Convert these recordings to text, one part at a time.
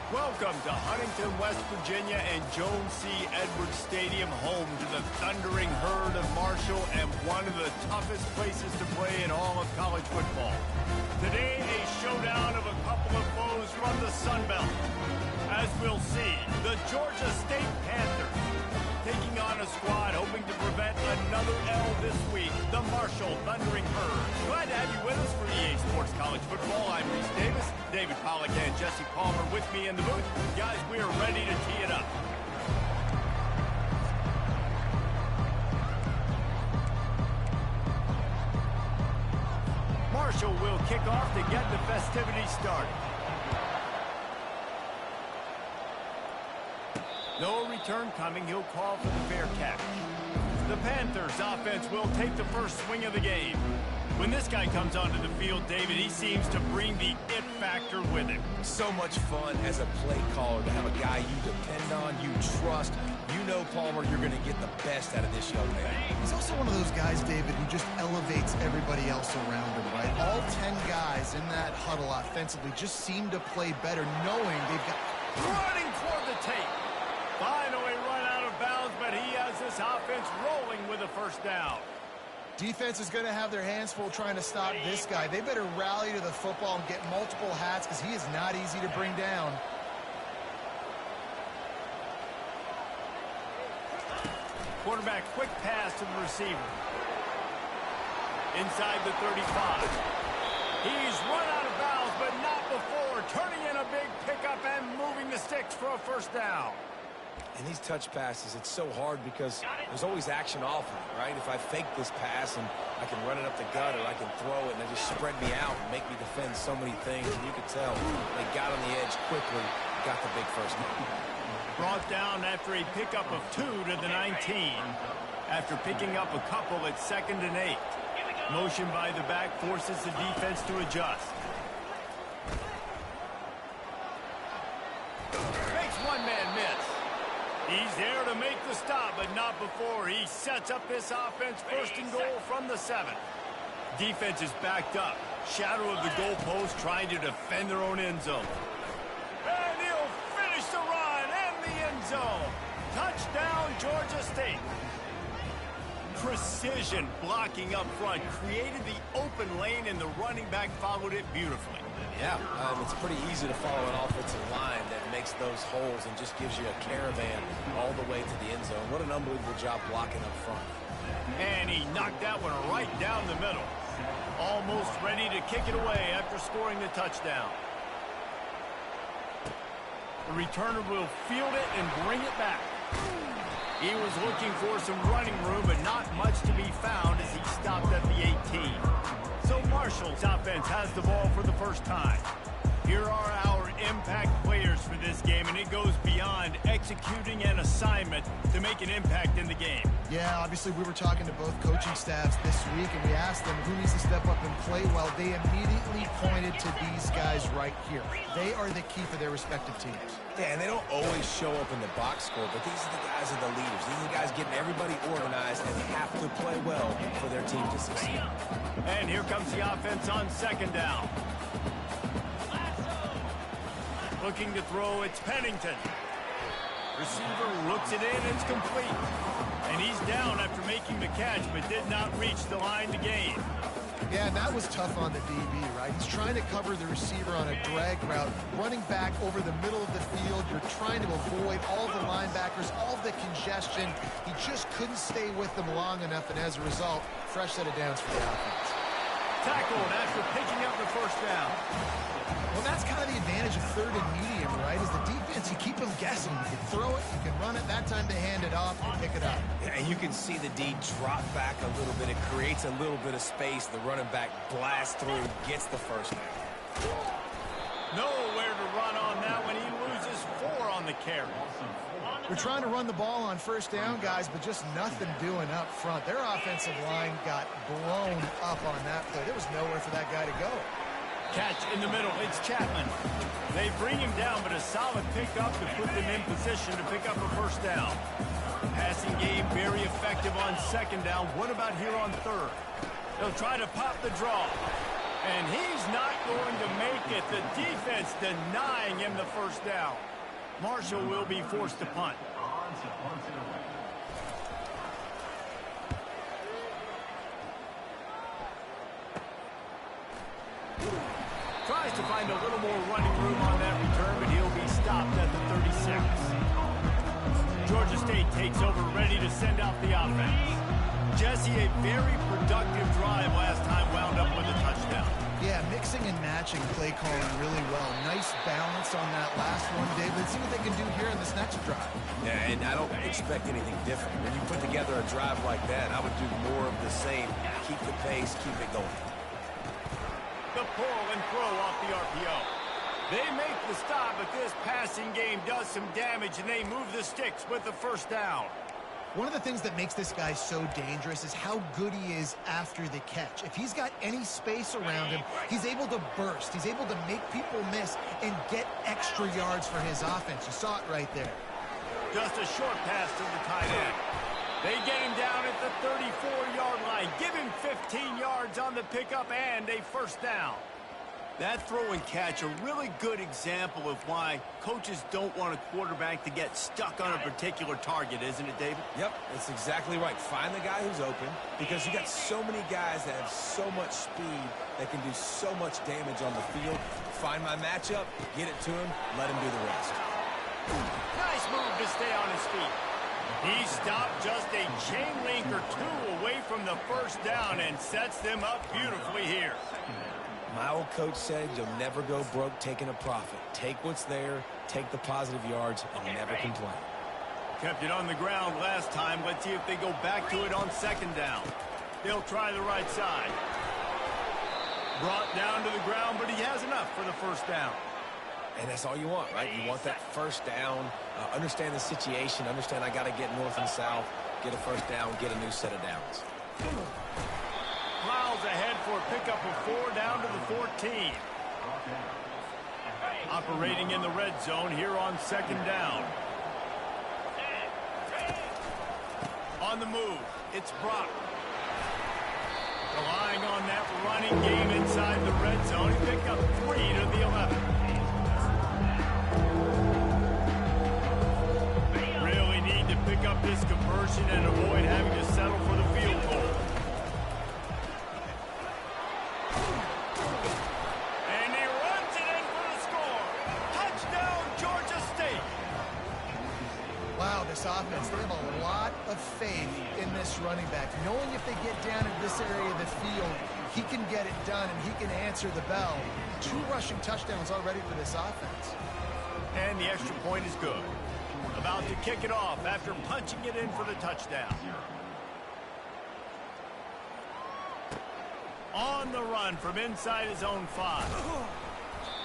Welcome to Huntington, West Virginia and Jones C. Edwards Stadium, home to the thundering herd of Marshall and one of the toughest places to play in all of college football. Today, a showdown of a couple of foes from the Sun Belt. As we'll see, the Georgia State Panthers taking on a squad hoping to prevent another L this week, the Marshall Thundering Herd. Glad to have you with us for EA Sports College Football. I'm Reese Davis, David Pollack and Jesse Palmer with me in the booth. Guys, we are ready to tee it up. Marshall will kick off to get the festivities started. No return coming. He'll call for the fair catch. The Panthers offense will take the first swing of the game. When this guy comes onto the field, David, he seems to bring the it factor with him. So much fun as a play caller to have a guy you depend on, you trust. You know, Palmer, you're going to get the best out of this young man. He's also one of those guys, David, who just elevates everybody else around him, right? All 10 guys in that huddle offensively just seem to play better knowing they've got... Running toward the tape. Finally run out of bounds, but he has this offense rolling with a first down. Defense is going to have their hands full trying to stop this guy. They better rally to the football and get multiple hats because he is not easy to bring down. Quarterback quick pass to the receiver. Inside the 35. He's run out of bounds, but not before. Turning in a big pickup and moving the sticks for a first down. And these touch passes, it's so hard because there's always action off of it, right? If I fake this pass and I can run it up the gut or I can throw it and they just spread me out and make me defend so many things, and you can tell they got on the edge quickly, got the big first down. Brought down after a pickup of 2 to the 19. After picking up a couple at 2nd and 8. Motion by the back forces the defense to adjust. Makes one man miss. He's there to make the stop, but not before. He sets up this offense 1st and goal from the 7. Defense is backed up. Shadow of the goalpost trying to defend their own end zone. And he'll finish the run and the end zone. Touchdown, Georgia State. Precision blocking up front created the open lane, and the running back followed it beautifully. Yeah, it's pretty easy to follow an offensive line that makes those holes and just gives you a caravan all the way to the end zone. What an unbelievable job blocking up front. And he knocked that one right down the middle. Almost ready to kick it away after scoring the touchdown. The returner will field it and bring it back. He was looking for some running room, but not much to be found as he stopped at the 18. So Marshall's offense has the ball for the first time. Here are our impact players for this game, and it goes beyond executing an assignment to make an impact in the game. Yeah, obviously we were talking to both coaching staffs this week, and we asked them who needs to step up and play well. They immediately pointed to these guys right here. They are the key for their respective teams. Yeah, and they don't always show up in the box score, but these are the guys that are the leaders. These are the guys getting everybody organized and have to play well for their team to succeed. And here comes the offense on 2nd down. Looking to throw, it's Pennington. Receiver looks it in, it's complete. And he's down after making the catch, but did not reach the line to gain. Yeah, and that was tough on the DB, right? He's trying to cover the receiver on a drag route, running back over the middle of the field. You're trying to avoid all the linebackers, all the congestion. He just couldn't stay with them long enough, and as a result, fresh set of downs for the offense. Tackled after picking up the first down. Well, that's kind of the advantage of 3rd and medium, right? Is the defense, you keep them guessing. You can throw it, you can run it. That time they hand it off and pick it up. Yeah, and you can see the D drop back a little bit. It creates a little bit of space. The running back blasts through, gets the first down. Nowhere to run on that when he loses 4 on the carry. We're trying to run the ball on 1st down, guys, but just nothing doing up front. Their offensive line got blown up on that play. There was nowhere for that guy to go. Catch in the middle, it's Chapman. They bring him down, but a solid pickup to put them in position to pick up a first down. Passing game very effective on 2nd down. What about here on 3rd? They'll try to pop the draw. And he's not going to make it. The defense denying him the first down. Marshall will be forced to punt. Tries to find a little more running room on that return, but he'll be stopped at the 36. Georgia State takes over, ready to send out the offense. Jesse, a very productive drive last time, wound up with a touchdown. Yeah, mixing and matching play calling really well. Nice balance on that last one, David. Let's see what they can do here in this next drive. Yeah, and I don't expect anything different. When you put together a drive like that, I would do more of the same. Keep the pace, keep it going. The pull and throw off the RPO. They make the stop, but this passing game does some damage, and they move the sticks with the first down. One of the things that makes this guy so dangerous is how good he is after the catch. If he's got any space around him, he's able to burst. He's able to make people miss and get extra yards for his offense. You saw it right there. Just a short pass to the tight end. They get him down at the 34-yard line. Give him 15 yards on the pickup and a first down. That throw and catch, a really good example of why coaches don't want a quarterback to get stuck on a particular target, isn't it, David? Yep, that's exactly right. Find the guy who's open, because you got so many guys that have so much speed that can do so much damage on the field. Find my matchup, get it to him, let him do the rest. Nice move to stay on his feet. He stopped just a chain link or two away from the first down and sets them up beautifully here. My old coach said you'll never go broke taking a profit. Take what's there, take the positive yards, and never complain. Kept it on the ground last time. Let's see if they go back to it on second down. They'll try the right side. Brought down to the ground, but he has enough for the first down. And that's all you want, right? You want that first down, understand the situation, understand I got to get north and south, get a first down, get a new set of downs. Miles ahead for a pickup of 4 down to the 14. Operating in the red zone here on second down. On the move, it's Brock. Relying on that running game inside the red zone. He picked up 3 to the 11. Really need to pick up this conversion and avoid having to settle for the field goal. And he runs it in for the score. Touchdown, Georgia State. Wow, this offense, they have a lot of faith in this running back. Knowing if they get down in this area of the field, he can get it done and he can answer the bell. 2 rushing touchdowns already for this offense. And the extra point is good. About to kick it off after punching it in for the touchdown. On the run from inside his own 5.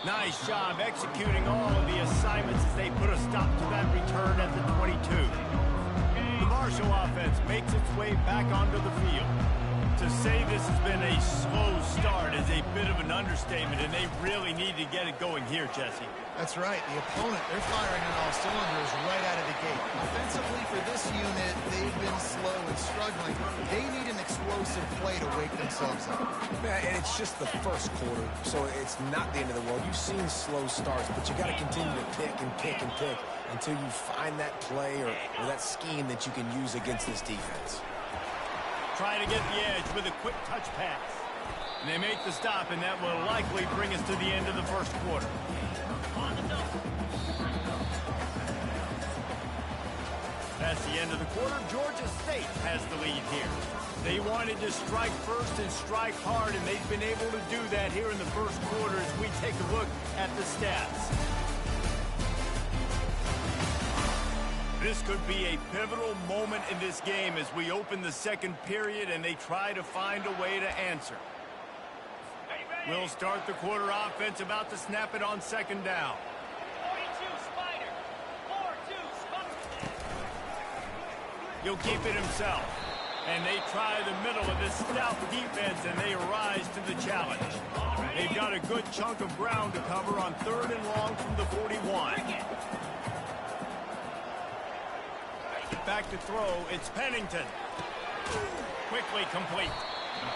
Nice job executing all of the assignments as they put a stop to that return at the 22. The Marshall offense makes its way back onto the field. To say this has been a slow start is a bit of an understatement, and they really need to get it going here, Jesse. That's right. The opponent, they're firing on all cylinders right out of the gate. Offensively for this unit, they've been slow and struggling. They need an explosive play to wake themselves up. Yeah, and it's just the first quarter, so it's not the end of the world. You've seen slow starts, but you got to continue to pick and pick and pick until you find that play or that scheme that you can use against this defense. Try to get the edge with a quick touch pass. And they make the stop, and that will likely bring us to the end of the first quarter. That's the end of the quarter. Georgia State has the lead here. They wanted to strike first and strike hard, and they've been able to do that here in the first quarter as we take a look at the stats. This could be a pivotal moment in this game as we open the second period and they try to find a way to answer. We'll start the quarter offense, about to snap it on second down. 42 Spider. 4-2 Spider. He'll keep it himself. And they try the middle of this stout defense and they rise to the challenge. They've got a good chunk of ground to cover on 3rd and long from the 41. Back to throw, it's Pennington. Quickly complete.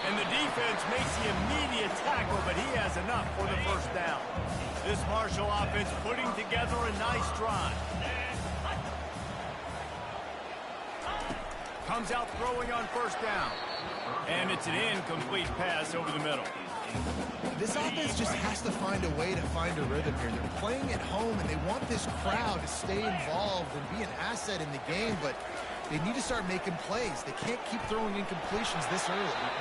And the defense makes the immediate tackle, but he has enough for the This Marshall offense putting together a nice drive. Comes out throwing on first down. And it's an incomplete pass over the middle. This offense just has to find a way to find a rhythm here. They're playing at home, and they want this crowd to stay involved and be an asset in the game, but they need to start making plays. They can't keep throwing incompletions this early.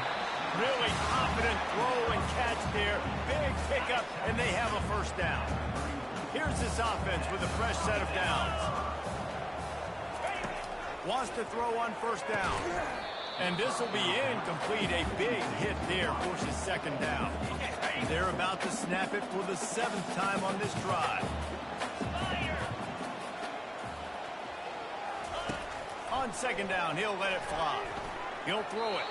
Really confident throw and catch there. Big pickup, and they have a first down. Here's this offense with a fresh set of downs. Wants to throw on first down. And this will be incomplete. A big hit there forces second down. They're about to snap it for the 7th time on this drive. On second down, he'll let it fly. He'll throw it.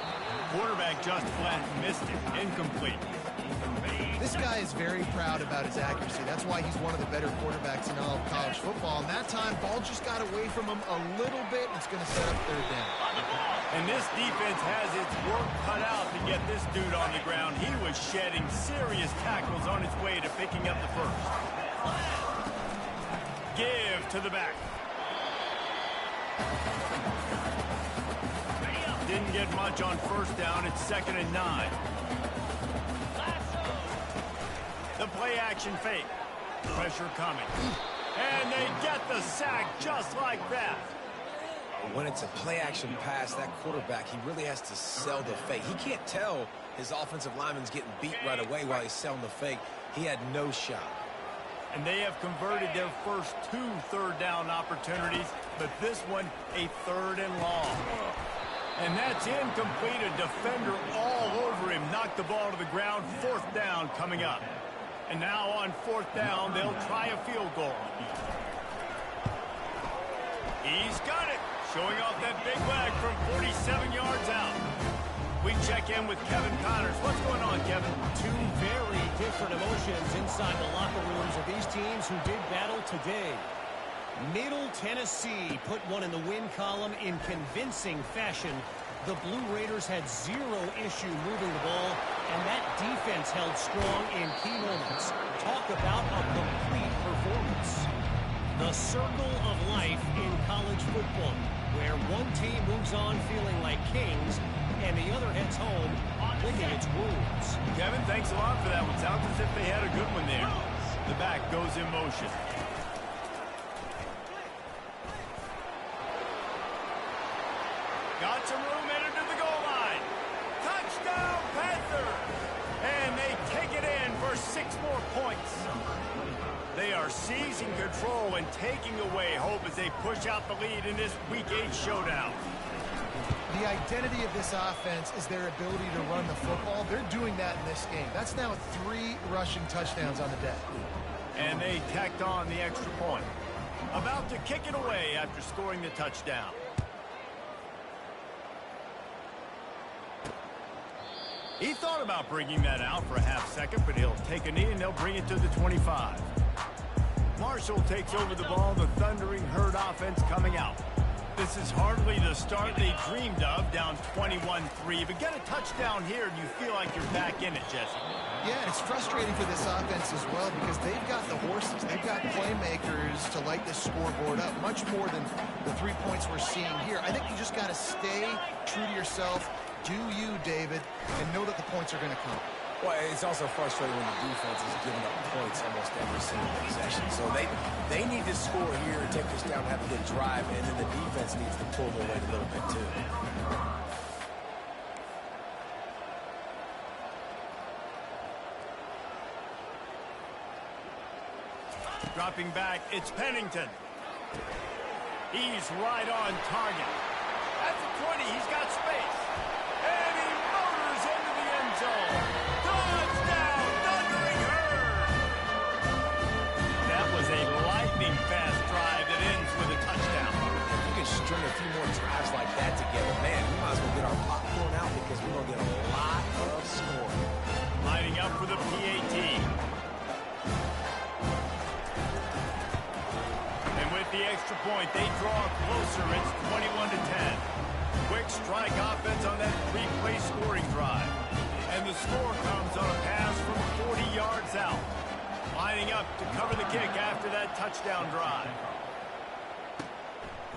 Quarterback just flat missed it. Incomplete. This guy is very proud about his accuracy. That's why he's one of the better quarterbacks in all of college football. And that time, ball just got away from him a little bit, and it's going to set up third down. And this defense has its work cut out to get this dude on the ground. He was shedding serious tackles on his way to picking up the first. Give to the back. Didn't get much on first down. It's 2nd and 9. The play action fake. Pressure coming. And they get the sack just like that. When it's a play-action pass, that quarterback, he really has to sell the fake. He can't tell his offensive lineman's getting beat right away while he's selling the fake. He had no shot. And they have converted their first 2 third-down opportunities, but this one a 3rd and long. And that's incomplete. A defender all over him. Knocked the ball to the ground. 4th down coming up. And now on 4th down, they'll try a field goal. He's got it. Showing off that big leg from 47 yards out. We check in with Kevin Connors. What's going on, Kevin? 2 very different emotions inside the locker rooms of these teams who did battle today. Middle Tennessee put one in the win column in convincing fashion. The Blue Raiders had 0 issue moving the ball, and that defense held strong in key moments. Talk about a complete performance. The circle of life in college football, where one team moves on feeling like kings, and the other heads home licking its wounds. Kevin, thanks a lot for that one. Sounds as if they had a good one there. The back goes in motion. Got some room headed to the goal line. Touchdown, Panthers! And they take it in for 6 more points. They are seizing control and taking away hope as they push out the lead in this Week 8 showdown. The identity of this offense is their ability to run the football. They're doing that in this game. That's now 3 rushing touchdowns on the day. And they tacked on the extra point. About to kick it away after scoring the touchdown. He thought about bringing that out for a half second, but he'll take a knee and they'll bring it to the 25. Marshall takes over the ball, the Thundering Herd offense coming out. This is hardly the start they dreamed of, down 21-3. But get a touchdown here and you feel like you're back in it, Jesse. Yeah, it's frustrating for this offense as well because they've got the horses. They've got playmakers to light this scoreboard up, much more than the 3 points we're seeing here. I think you just got to stay true to yourself. Do you, David, and know that the points are going to come. Well, it's also frustrating when the defense is giving up points almost every single possession. So they need to score here and take this down and have a good drive, and then the defense needs to pull their weight a little bit too. Dropping back, it's Pennington. He's right on target. At the 20, he's got space. And he motors into the end zone. Touchdown, Thundering Herd! That was a lightning-fast drive that ends with a touchdown. If we can string a few more drives like that together, man, we might as well get our popcorn out because we're going to get a lot of scoring. Lining up for the PAT. And with the extra point, they draw closer. It's 21-10. Quick strike offense on that 3-play scoring drive. And the score comes on a pass from 40 yards out. Line lining up to cover the kick after that touchdown drive.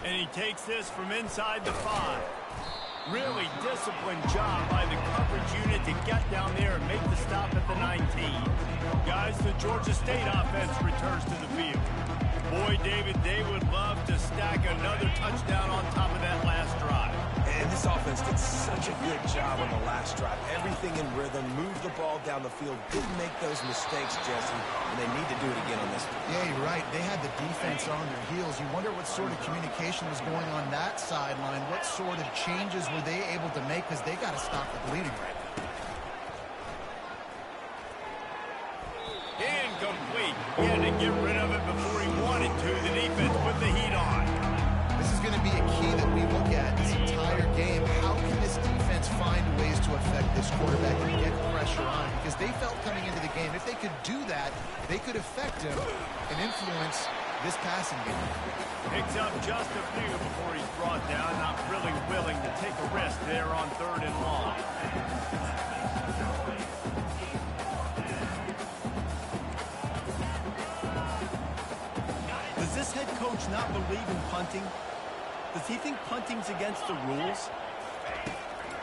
And he takes this from inside the 5. Really disciplined job by the coverage unit to get down there and make the stop at the 19. Guys, the Georgia State offense returns to the field. Boy, David, they would love to stack another touchdown on top of that last drive. And this offense did such a good job on the last drive. Everything in rhythm, moved the ball down the field, didn't make those mistakes, Jesse, and they need to do it again on this one. Yeah, you're right. They had the defense on their heels. You wonder what sort of communication was going on that sideline. What sort of changes were they able to make, because they got to stop the bleeding right now. Incomplete. He had to get rid of it before he wanted to. The defense put the heat on. This is going to be a key that we look at this entire game. How can this defense find ways to affect this quarterback and get pressure on him? Because they felt coming into the game, if they could do that, they could affect him and influence this passing game. Picks up just a few before he's brought down. Not really willing to take a risk there on 3rd and long. Does this head coach not believe in punting? Does he think punting's against the rules?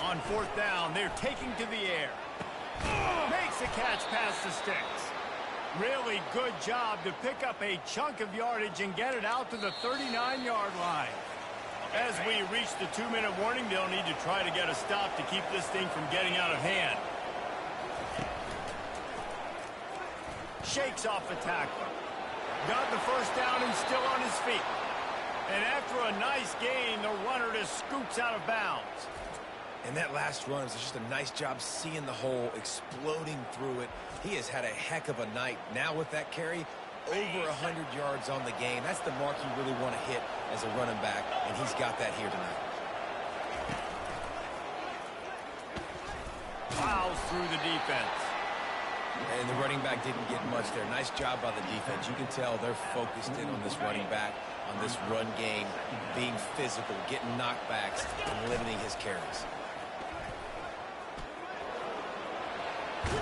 On 4th down, they're taking to the air. Makes a catch past the sticks. Really good job to pick up a chunk of yardage and get it out to the 39-yard line. As we reach the 2-minute warning, they'll need to try to get a stop to keep this thing from getting out of hand. Shakes off the tackler. Got the first down and still on his feet. And after a nice gain, the runner just scoops out of bounds. And that last run is just a nice job seeing the hole, exploding through it. He has had a heck of a night. Now with that carry, over 100 yards on the game. That's the mark you really want to hit as a running back, and he's got that here tonight. Plows through the defense. And the running back didn't get much there. Nice job by the defense. You can tell they're focused in on this running back, on this run game, being physical, getting knockbacks, and limiting his carries.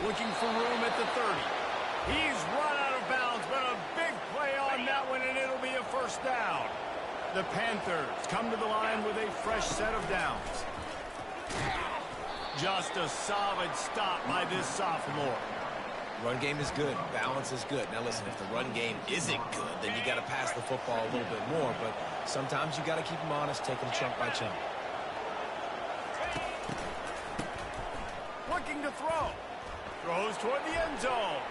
Looking for room at the 30. He's run out of bounds, but a big play on that one, and it'll be a first down. The Panthers come to the line with a fresh set of downs. Just a solid stop by this sophomore. Run game is good. Balance is good. Now listen, if the run game isn't good, then you got to pass the football a little bit more. But sometimes you got to keep them honest, take them chunk by chunk. Looking to throw. Throws toward the end zone.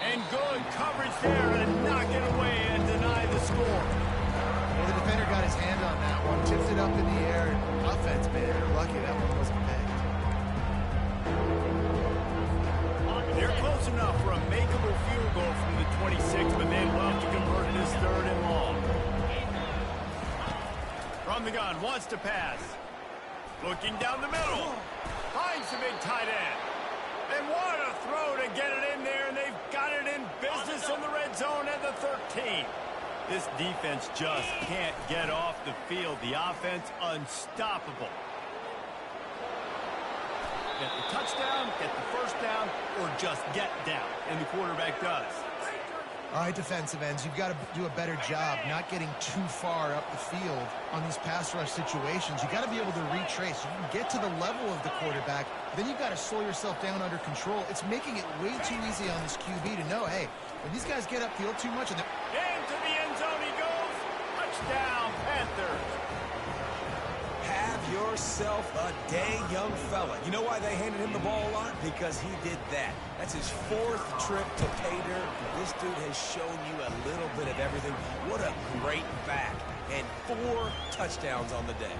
And good coverage there and knock it away and deny the score. Well, the defender got his hand on that one, tipped it up in the air. Offense, man, they're lucky that one wasn't pegged. They're close enough for a makeable field goal from the 26, but they'd love to convert this 3rd and long. From the gun, wants to pass. Looking down the middle. Finds the big tight end. And what a throw to get it in there, and they've got it in business in the red zone at the 13. This defense just can't get off the field. The offense unstoppable. Get the touchdown, get the first down, or just get down, and the quarterback does. All right, defensive ends, you've got to do a better job not getting too far up the field on these pass rush situations. You've got to be able to retrace. You can get to the level of the quarterback, then you've got to slow yourself down under control. It's making it way too easy on this QB to know, hey, when these guys get upfield too much, and into the end zone he goes. Touchdown, Panthers. Have yourself a day, young fella. You know why they handed him the ball a lot? Because he did that. That's his 4th trip to pay dirt. This dude has shown you a little bit of everything. What a great back. And 4 touchdowns on the day.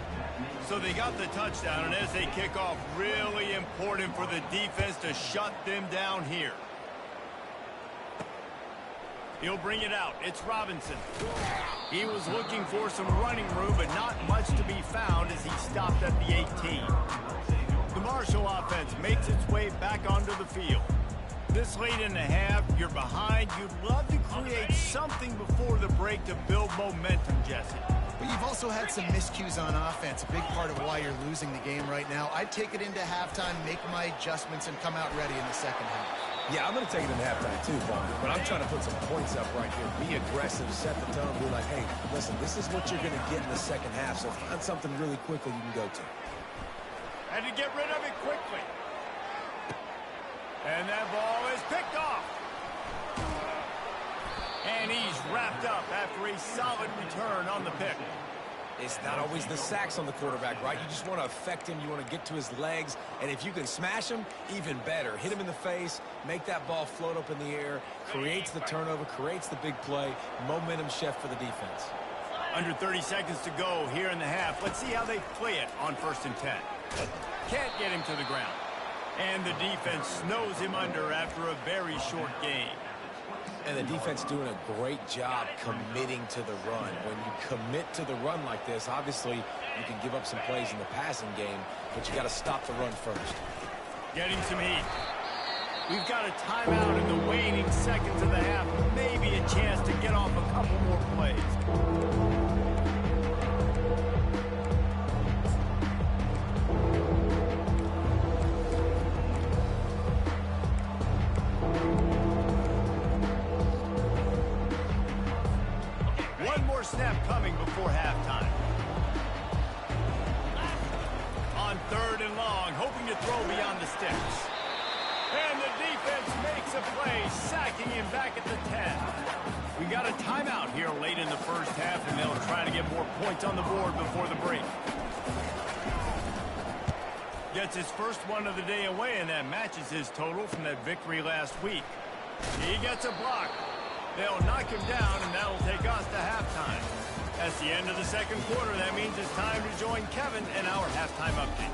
So they got the touchdown, and as they kick off, really important for the defense to shut them down here. He'll bring it out. It's Robinson. He was looking for some running room, but not much to be found as he stopped at the 18. The Marshall offense makes its way back onto the field. This late in the half, you're behind. You'd love to create something before the break to build momentum, Jesse. But you've also had some miscues on offense, a big part of why you're losing the game right now. I'd take it into halftime, make my adjustments, and come out ready in the second half. Yeah, I'm going to take it in halftime too, Vaughn. But I'm trying to put some points up right here. Be aggressive, set the tone, be like, hey, listen, this is what you're going to get in the second half, so find something really quickly you can go to. Had to get rid of it quickly. And that ball is picked off. And he's wrapped up after a solid return on the pick. It's not always the sacks on the quarterback, right? You just want to affect him. You want to get to his legs. And if you can smash him, even better. Hit him in the face, make that ball float up in the air, creates the turnover, creates the big play, momentum shift for the defense. Under 30 seconds to go here in the half. Let's see how they play it on 1st and 10. Can't get him to the ground. And the defense snows him under after a very short game. And the defense doing a great job committing to the run. When you commit to the run like this, obviously you can give up some plays in the passing game, but you got to stop the run first. Getting some heat. We've got a timeout in the waning seconds of the half. Maybe a chance to get off a couple more plays. Snap coming before halftime. On 3rd and long, hoping to throw beyond the sticks. And the defense makes a play, sacking him back at the 10. We got a timeout here late in the first half, and they'll try to get more points on the board before the break. Gets his first one of the day away, and that matches his total from that victory last week. He gets a block. They'll knock him down, and that'll take us to halftime. That's the end of the second quarter. That means it's time to join Kevin in our halftime update.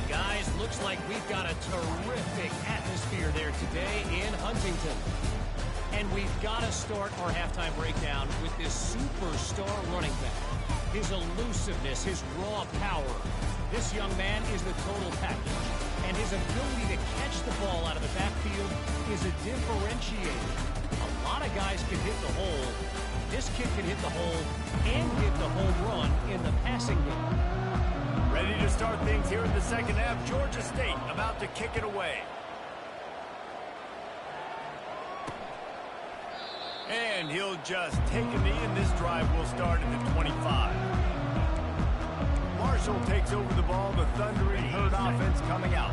Guys, looks like we've got a terrific atmosphere there today in Huntington. And we've got to start our halftime breakdown with this superstar running back. His elusiveness, his raw power. This young man is the total package. And his ability to catch the ball out of the backfield is a differentiator. A lot of guys can hit the hole. This kid can hit the hole and get the home run in the passing game. Ready to start things here in the second half. Georgia State about to kick it away. And he'll just take a knee, and this drive will start at the 25. Marshall takes over the ball. The thundering herd offense coming out.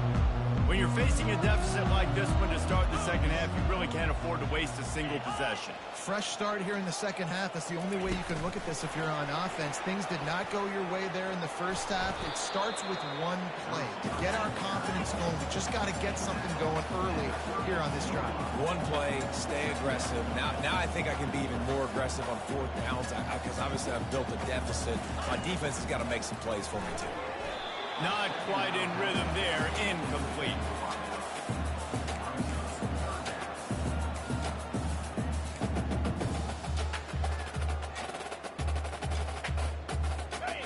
When you're facing a deficit like this one to start the second half, you really can't afford to waste a single possession. Fresh start here in the second half. That's the only way you can look at this if you're on offense. Things did not go your way there in the first half. It starts with one play. To get our confidence going, we just got to get something going early here on this drive. One play, stay aggressive. Now I think I can be even more aggressive on 4th downs because obviously I've built a deficit. My defense has got to make some plays for me too. Not quite in rhythm there. Incomplete.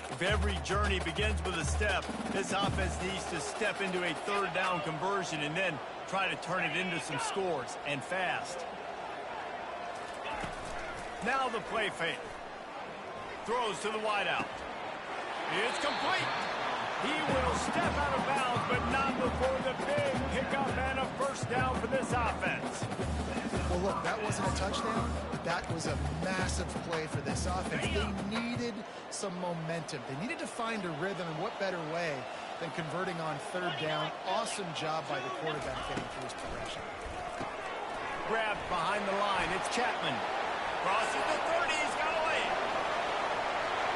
If every journey begins with a step, this offense needs to step into a 3rd down conversion and then try to turn it into some scores, and fast. Now the play fake. Throws to the wideout. It's complete. He will step out of bounds, but not before the big pickup and a 1st down for this offense. Well, look, that wasn't a touchdown, but that was a massive play for this offense. They needed some momentum. They needed to find a rhythm, and what better way than converting on 3rd down. Awesome job by the quarterback getting through his progression. Grabbed behind the line. It's Chapman. Crosses the 30. He's got away.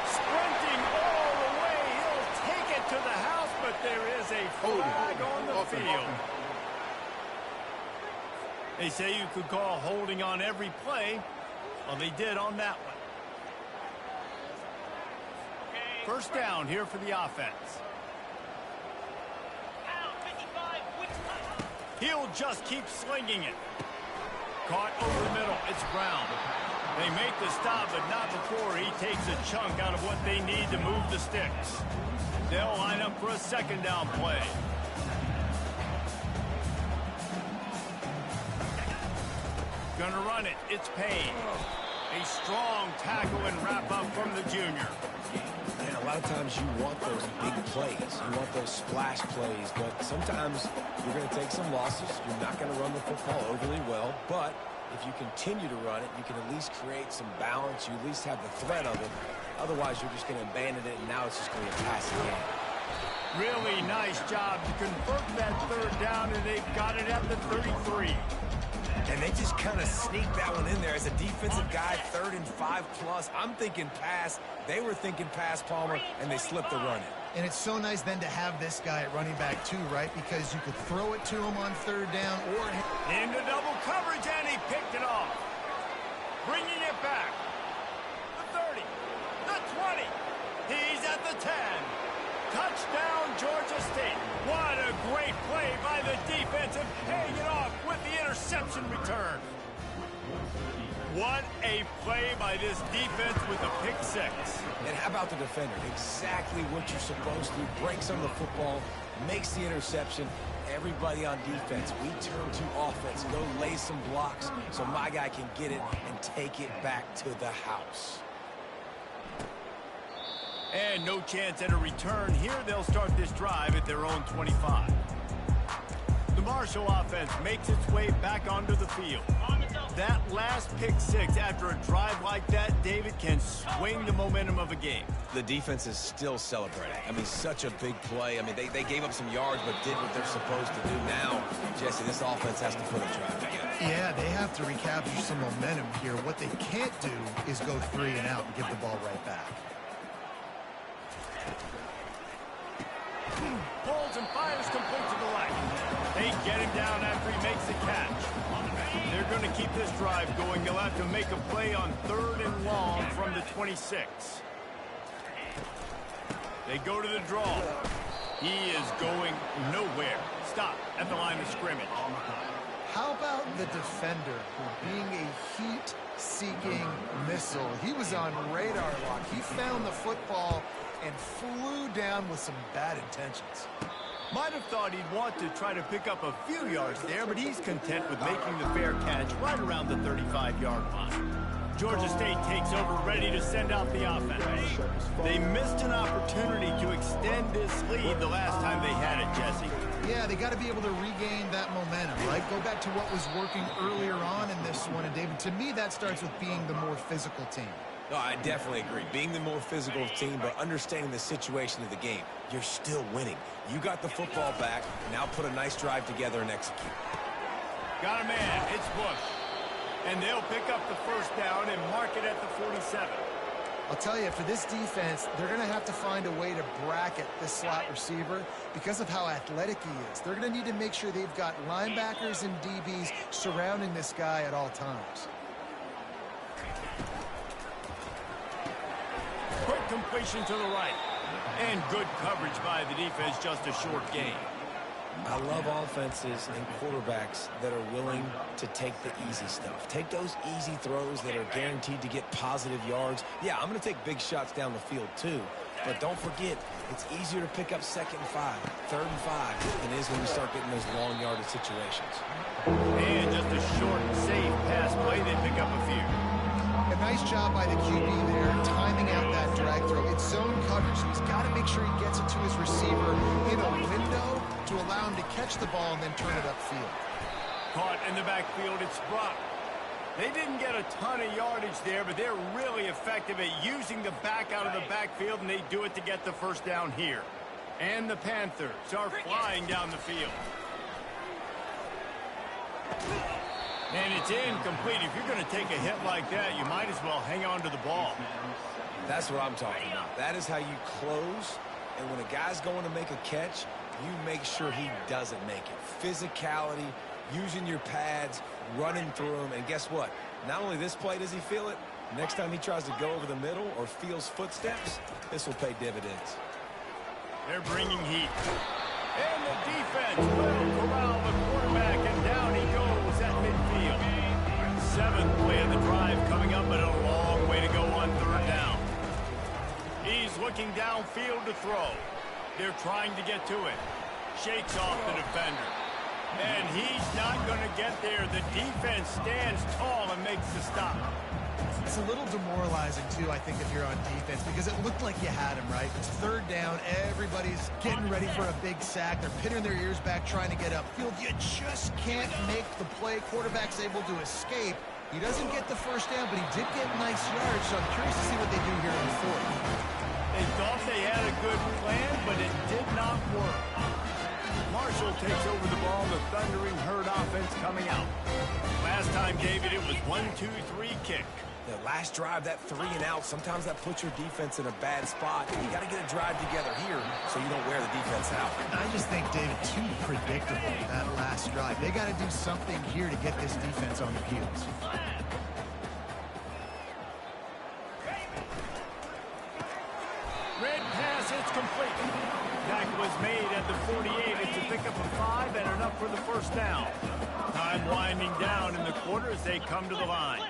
Sprinting all the way. He'll take it to the house, but there is a flag on the field. They say you could call holding on every play. Well, they did on that one. 1st down here for the offense. He'll just keep slinging it. Caught over the middle. It's Brown. They make the stop, but not before he takes a chunk out of what they need to move the sticks. They'll line up for a 2nd down play. Gonna run it. It's Payne. A strong tackle and wrap-up from the junior. Man, a lot of times you want those big plays. You want those splash plays, but sometimes you're going to take some losses. You're not going to run the football overly well, but if you continue to run it, you can at least create some balance. You at least have the threat of it. Otherwise, you're just going to abandon it, and now it's just going to be a passing game. Really nice job to convert that third down, and they got it at the 33. And they just kind of sneaked that one in there as a defensive guy, 3rd and 5+. I'm thinking pass. They were thinking pass, Palmer, and they slipped the run in. And it's so nice then to have this guy at running back too, right? Because you could throw it to him on 3rd down or... Into double coverage, and he picked it off. Bringing it back. The 30. The 20. He's at the 10. Touchdown, Georgia State. What a great play by the defense, and paying it off with the interception return. What a play by this defense with a pick 6. And how about the defender? Exactly what you're supposed to do. Breaks on the football, makes the interception. Everybody on defense, we turn to offense. Go lay some blocks so my guy can get it and take it back to the house. And no chance at a return here. They'll start this drive at their own 25. The Marshall offense makes its way back onto the field. That last pick 6 after a drive like that, David, can swing the momentum of a game. The defense is still celebrating. I mean, such a big play. I mean, they gave up some yards but did what they're supposed to do. Now, Jesse, this offense has to put a drive together. Yeah, they have to recapture some momentum here. What they can't do is go 3 and out and give the ball right back. Pulls and fires complete to the left. They get him down after he makes the catch. They're going to keep this drive going. They'll have to make a play on 3rd and long from the 26. They go to the draw. He is going nowhere. Stop at the line of scrimmage. How about the defender who, being a heat-seeking missile, he was on radar lock. He found the football and flew down with some bad intentions. Might have thought he'd want to try to pick up a few yards there, but he's content with making the fair catch right around the 35-yard line. Georgia State takes over, ready to send out the offense. They missed an opportunity to extend this lead the last time they had it, Jesse. Yeah, they got to be able to regain that momentum, right? Go back to what was working earlier on in this one. And, David, to me, that starts with being the more physical team. No, I definitely agree. Being the more physical team, but understanding the situation of the game. You're still winning. You got the football back. Now put a nice drive together and execute. Got a man. It's Bush. And they'll pick up the first down and mark it at the 47. I'll tell you, for this defense, they're going to have to find a way to bracket this slot receiver because of how athletic he is. They're going to need to make sure they've got linebackers and DBs surrounding this guy at all times. Quick completion to the right. And good coverage by the defense, just a short gain. I love offenses and quarterbacks that are willing to take the easy stuff. Take those easy throws that are guaranteed to get positive yards. Yeah, I'm going to take big shots down the field too. But don't forget, it's easier to pick up 2nd and 5, 3rd and 5 than it is when you start getting those long yardage situations. And just a short, safe pass play. They pick up a few. A nice job by the QB there, timing out that drag throw. It's zone coverage, so he's got to make sure he gets it to his receiver in a window to allow him to catch the ball and then turn it upfield. Caught in the backfield, it's Brock. They didn't get a ton of yardage there, but they're really effective at using the back out of the backfield, and they do it to get the first down here. And the Panthers are flying down the field. And it's incomplete. If you're going to take a hit like that, you might as well hang on to the ball. That's what I'm talking about. That is how you close. And when a guy's going to make a catch, you make sure he doesn't make it. Physicality, using your pads, running through them. And guess what? Not only this play does he feel it, next time he tries to go over the middle or feels footsteps, this will pay dividends. They're bringing heat. And the defense will corral the quarterback, and down he goes at midfield. 7th play of the drive coming up, but a long way to go on 3rd down. He's looking downfield to throw. They're trying to get to it. Shakes off the defender. And he's not going to get there. The defense stands tall and makes the stop. It's a little demoralizing, too, I think, if you're on defense, because it looked like you had him, right? It's third down. Everybody's getting ready for a big sack. They're pinning their ears back, trying to get upfield. You just can't make the play. Quarterback's able to escape. He doesn't get the first down, but he did get nice yards, so I'm curious to see what they do here in the fourth. They thought they had a good plan, but it did not work. Marshall takes over the ball, the Thundering Herd offense coming out. Last time, David, it was 1-2-3 kick. The last drive, that 3 and out, sometimes that puts your defense in a bad spot. You got to get a drive together here so you don't wear the defense out. I just think, David, too predictable, that last drive. They got to do something here to get this defense on their heels. Red pass, it's complete. Tackle was made at the 48. It's a pickup of 5 and enough for the first down. Time winding down in the quarter as they come to the line.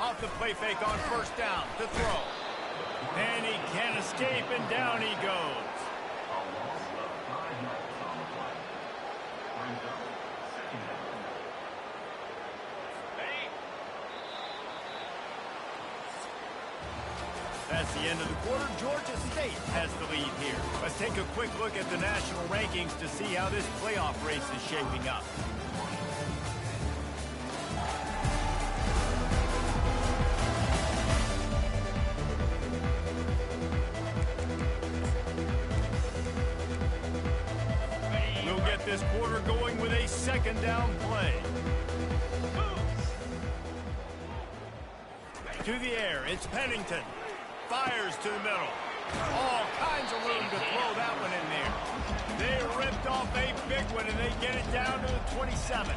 Off the play fake on first down to throw. And he can't escape, and down he goes. That's the end of the quarter. Georgia State has the lead here. Let's take a quick look at the national rankings to see how this playoff race is shaping up. We'll get this quarter going with a second down play. To the air, it's Pennington. Fires to the middle. All kinds of room to throw that one in there. They ripped off a big one, and they get it down to the 27.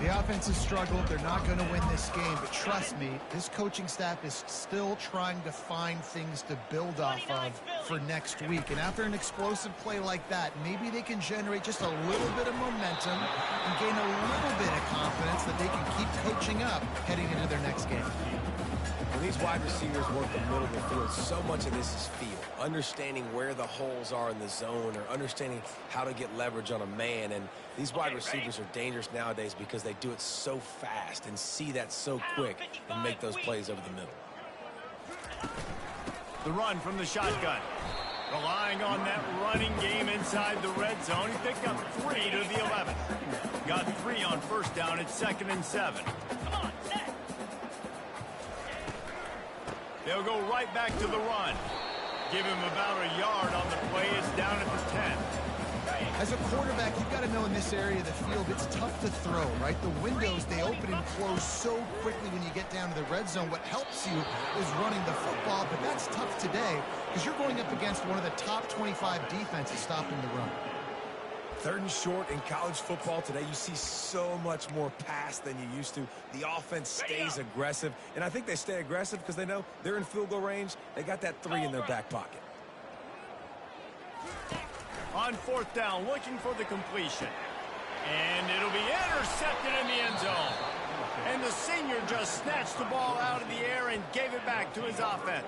The offense has struggled. They're not going to win this game, but trust me, this coaching staff is still trying to find things to build off of for next week. And after an explosive play like that, maybe they can generate just a little bit of momentum and gain a little bit of confidence that they can keep coaching up heading into their next game. When these wide receivers work the middle of the field, so much of this is feel. Understanding where the holes are in the zone or understanding how to get leverage on a man. And these wide receivers are dangerous nowadays because they do it so fast and see that so quick and make those plays over the middle. The run from the shotgun. Relying on that running game inside the red zone. He picked up 3 to the 11. Got 3 on first down at 2nd and 7. They'll go right back to the run. Give him about a yard on the play. It's down at the 10. As a quarterback, you've got to know in this area of the field, it's tough to throw, right? The windows, they open and close so quickly when you get down to the red zone. What helps you is running the football, but that's tough today because you're going up against one of the top 25 defenses stopping the run. 3rd and short in college football today, you see so much more pass than you used to. The offense stays aggressive, and I think they stay aggressive because they know they're in field goal range. They got that 3 in their back pocket. On 4th down, looking for the completion. And it'll be intercepted in the end zone. And the senior just snatched the ball out of the air and gave it back to his offense.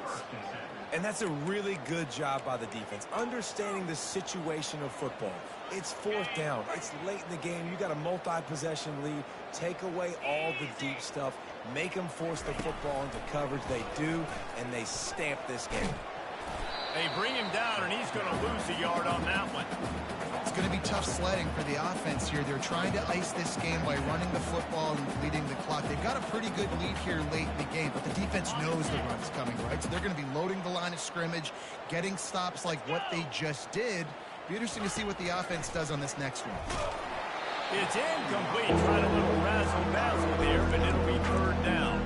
And that's a really good job by the defense, understanding the situation of football. It's 4th down. It's late in the game. You got a multi-possession lead. Take away all the deep stuff. Make them force the football into coverage. They do, and they stamp this game. They bring him down, and he's going to lose a yard on that one. It's going to be tough sledding for the offense here. They're trying to ice this game by running the football and bleeding the clock. They've got a pretty good lead here late in the game, but the defense knows the run's coming, right? So they're going to be loading the line of scrimmage, getting stops like what they just did. Be interesting to see what the offense does on this next one. It's incomplete. Tried a little razzle-dazzle there, but it'll be 3rd down.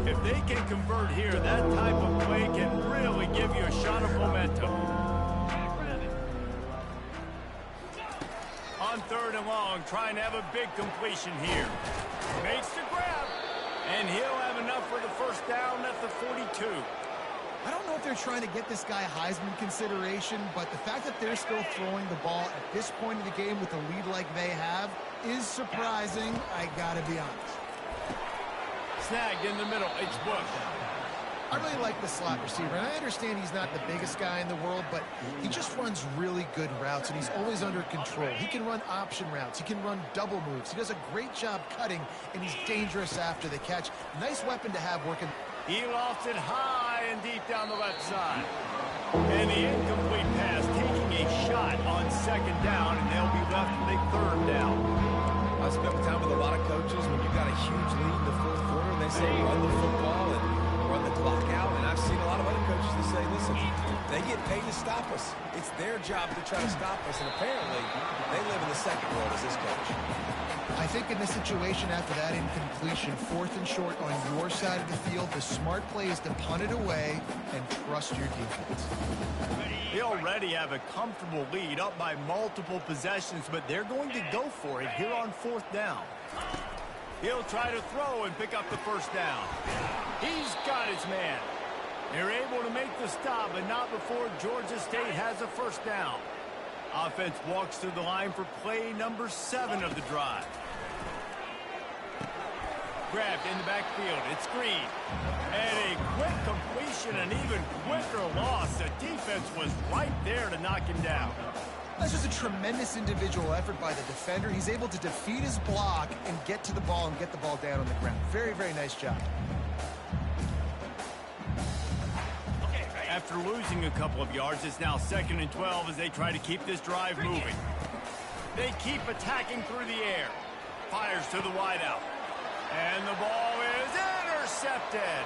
If they can convert here, that type of play can really give you a shot of momentum. On 3rd and long, trying to have a big completion here. Makes the grab, and he'll have enough for the first down at the 42. I don't know if they're trying to get this guy Heisman consideration, but the fact that they're still throwing the ball at this point of the game with a lead like they have is surprising, I gotta be honest. Snagged in the middle, it's Bush. I really like the slot receiver, and I understand he's not the biggest guy in the world, but he just runs really good routes, and he's always under control. He can run option routes. He can run double moves. He does a great job cutting, and he's dangerous after the catch. Nice weapon to have working. He lofts it high and deep down the left side. And the incomplete pass taking a shot on second down, and they'll be left with a third down. I spent time with a lot of coaches when you got a huge lead in the fourth quarter, and they say run the football and run the clock out. And I've seen a lot of other coaches that say, listen, they get paid to stop us. It's their job to try to stop us. And apparently, they live in the second world as this coach. I think in this situation after that incompletion, 4th and short on your side of the field, the smart play is to punt it away and trust your defense. They already have a comfortable lead up by multiple possessions, but they're going to go for it here on 4th down. He'll try to throw and pick up the first down. He's got his man. They're able to make the stop, but not before Georgia State has a first down. Offense walks through the line for play number 7 of the drive. Grabbed in the backfield. It's Green. And a quick completion, an even quicker loss. The defense was right there to knock him down. That's just a tremendous individual effort by the defender. He's able to defeat his block and get to the ball and get the ball down on the ground. Very, very nice job. After losing a couple of yards, it's now 2nd and 12 as they try to keep this drive moving. They keep attacking through the air. Fires to the wideout. And the ball is intercepted.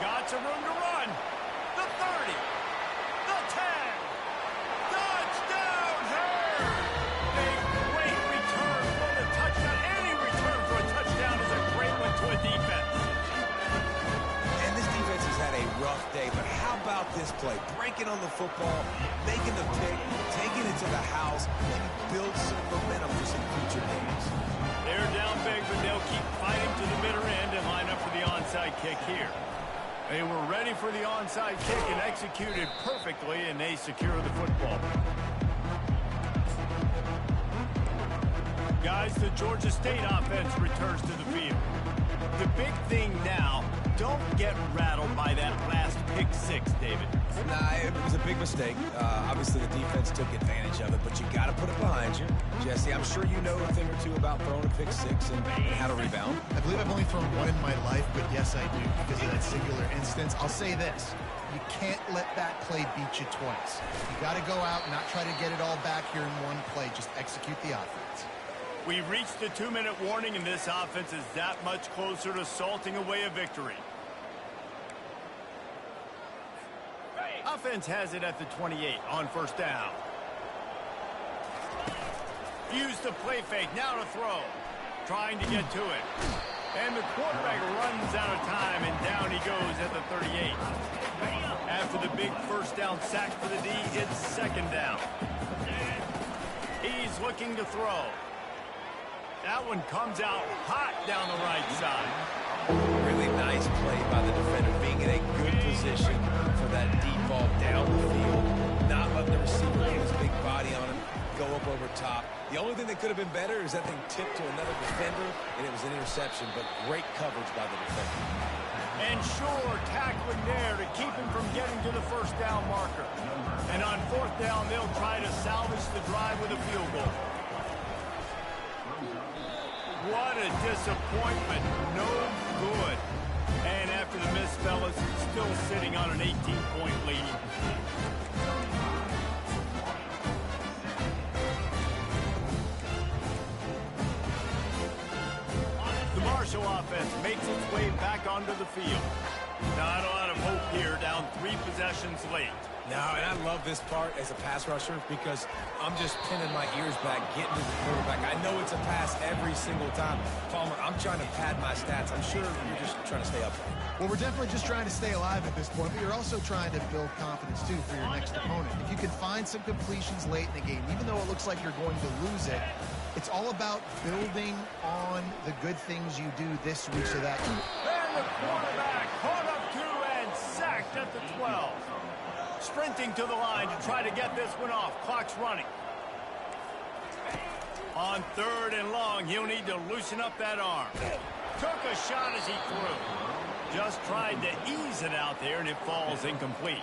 Got some room to run. The 30. The 10. Touchdown, Herd! A great return for the touchdown. Any return for a touchdown is a great one to a defense. And this defense has had a rough day, but how about this play? Breaking on the football, making the pick, taking it to the house, maybe build some momentum for some future games. They're down big, but they'll keep fighting to the bitter end and line up for the onside kick here. They were ready for the onside kick and executed perfectly, and they secure the football. Guys, the Georgia State offense returns to the field. The big thing now, don't get rattled by that last pick 6, David. Nah, it was a big mistake. Obviously, the defense took advantage of it, but you got to put it behind you. Jesse, I'm sure you know a thing or two about throwing a pick 6 and how to rebound. I believe I've only thrown one in my life, but yes, I do because of that singular instance. I'll say this. You can't let that play beat you twice. You got to go out and not try to get it all back here in one play. Just execute the offense. We've reached the 2-minute warning, and this offense is that much closer to salting away a victory. Offense has it at the 28 on first down. Use the play fake, now to throw. Trying to get to it. And the quarterback runs out of time, and down he goes at the 38. After the big first down sack for the D, it's second down. He's looking to throw. That one comes out hot down the right side. Really nice play by the defender, being in a good position for that deep ball down the field, not letting the receiver get his big body on him, go up over top. The only thing that could have been better is that thing tipped to another defender, and it was an interception, but great coverage by the defender. And sure, tackling there to keep him from getting to the first down marker. And on fourth down, they'll try to salvage the drive with a field goal. What a disappointment. No good. And after the miss, fellas, still sitting on an 18-point lead. The Marshall offense makes its way back onto the field. Not a lot of hope here, down 3 possessions late. No, and I love this part as a pass rusher because I'm just pinning my ears back, getting to the quarterback. I know it's a pass every single time. Palmer, I'm trying to pad my stats. I'm sure you're just trying to stay up there. Well, we're definitely just trying to stay alive at this point, but you're also trying to build confidence, too, for your next opponent. If you can find some completions late in the game, even though it looks like you're going to lose it, it's all about building on the good things you do this week so that... And the quarterback caught up to and sacked at the 12. Sprinting to the line to try to get this one off. Clock's running. On 3rd and long, he'll need to loosen up that arm. Took a shot as he threw. Just tried to ease it out there, and it falls incomplete.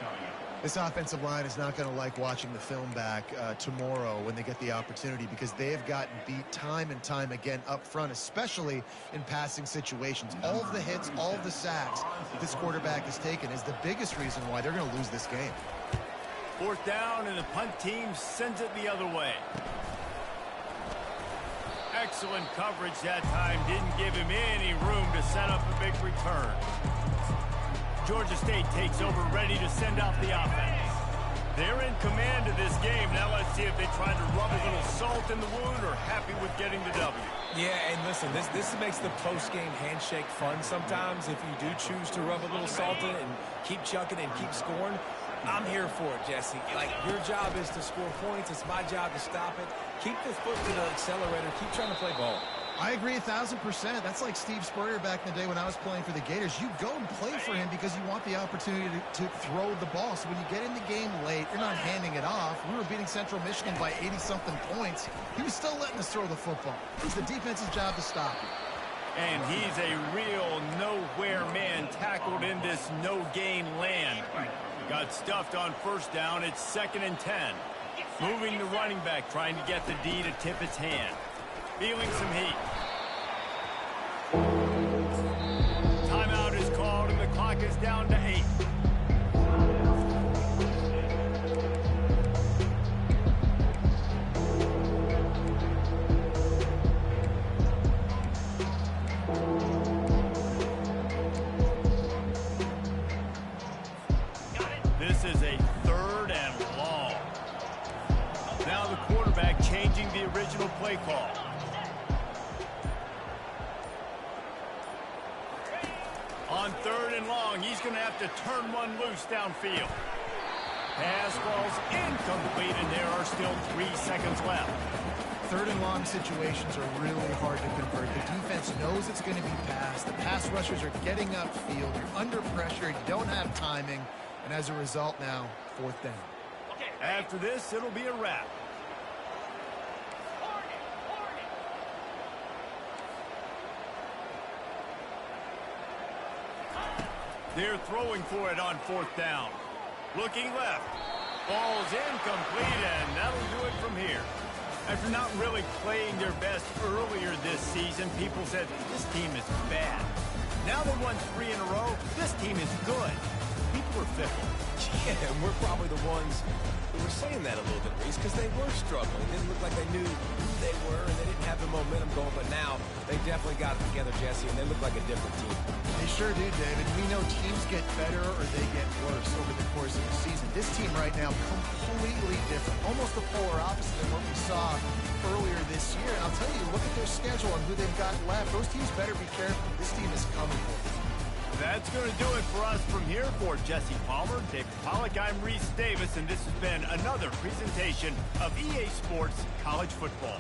This offensive line is not going to like watching the film back tomorrow when they get the opportunity, because they have gotten beat time and time again up front, especially in passing situations. All of the hits, all of the sacks this quarterback has taken is the biggest reason why they're going to lose this game. Fourth down, and the punt team sends it the other way. Excellent coverage that time. Didn't give him any room to set up a big return. Georgia State takes over, ready to send out the offense. They're in command of this game. Now let's see if they try to rub a little salt in the wound or happy with getting the W. Yeah, and listen, this makes the post-game handshake fun sometimes. If you do choose to rub a little salt in and keep chucking and keep scoring, I'm here for it, Jesse. Like, your job is to score points. It's my job to stop it. Keep the foot to the accelerator. Keep trying to play ball. I agree 1,000%. That's like Steve Spurrier back in the day when I was playing for the Gators. You go and play for him because you want the opportunity to throw the ball. So when you get in the game late, you're not handing it off. We were beating Central Michigan by 80-something points. He was still letting us throw the football. It's the defense's job to stop him. And he's a real nowhere man, tackled in this no-gain land. Got stuffed on first down. It's 2nd and 10. Moving the running back, trying to get the D to tip its hand. Feeling some heat. Timeout is called, and the clock is down to 8. This is a 3rd and long. Now the quarterback changing the original play call. On 3rd and long, he's going to have to turn one loose downfield. Pass falls incomplete, and there are still 3 seconds left. 3rd and long situations are really hard to convert. The defense knows it's going to be passed. The pass rushers are getting upfield. You're under pressure. You don't have timing. And as a result now, 4th down. After this, it'll be a wrap. They're throwing for it on 4th down. Looking left. Ball's incomplete, and that'll do it from here. After not really playing their best earlier this season, people said, this team is bad. Now they won 3 in a row. This team is good. People are fickle. Yeah, and we're probably the ones who were saying that a little bit, Reese, because they were struggling. It didn't look like they knew who they were, and they didn't have the momentum going. But now they definitely got it together, Jesse, and they look like a different team. They sure do, David. We know teams get better or they get worse over the course of the season. This team right now, completely different. Almost the polar opposite of what we saw earlier this year. And I'll tell you, look at their schedule and who they've got left. Those teams better be careful. This team is coming for them. That's going to do it for us from here. For Jesse Palmer, David Pollack, I'm Reese Davis, and this has been another presentation of EA Sports College Football.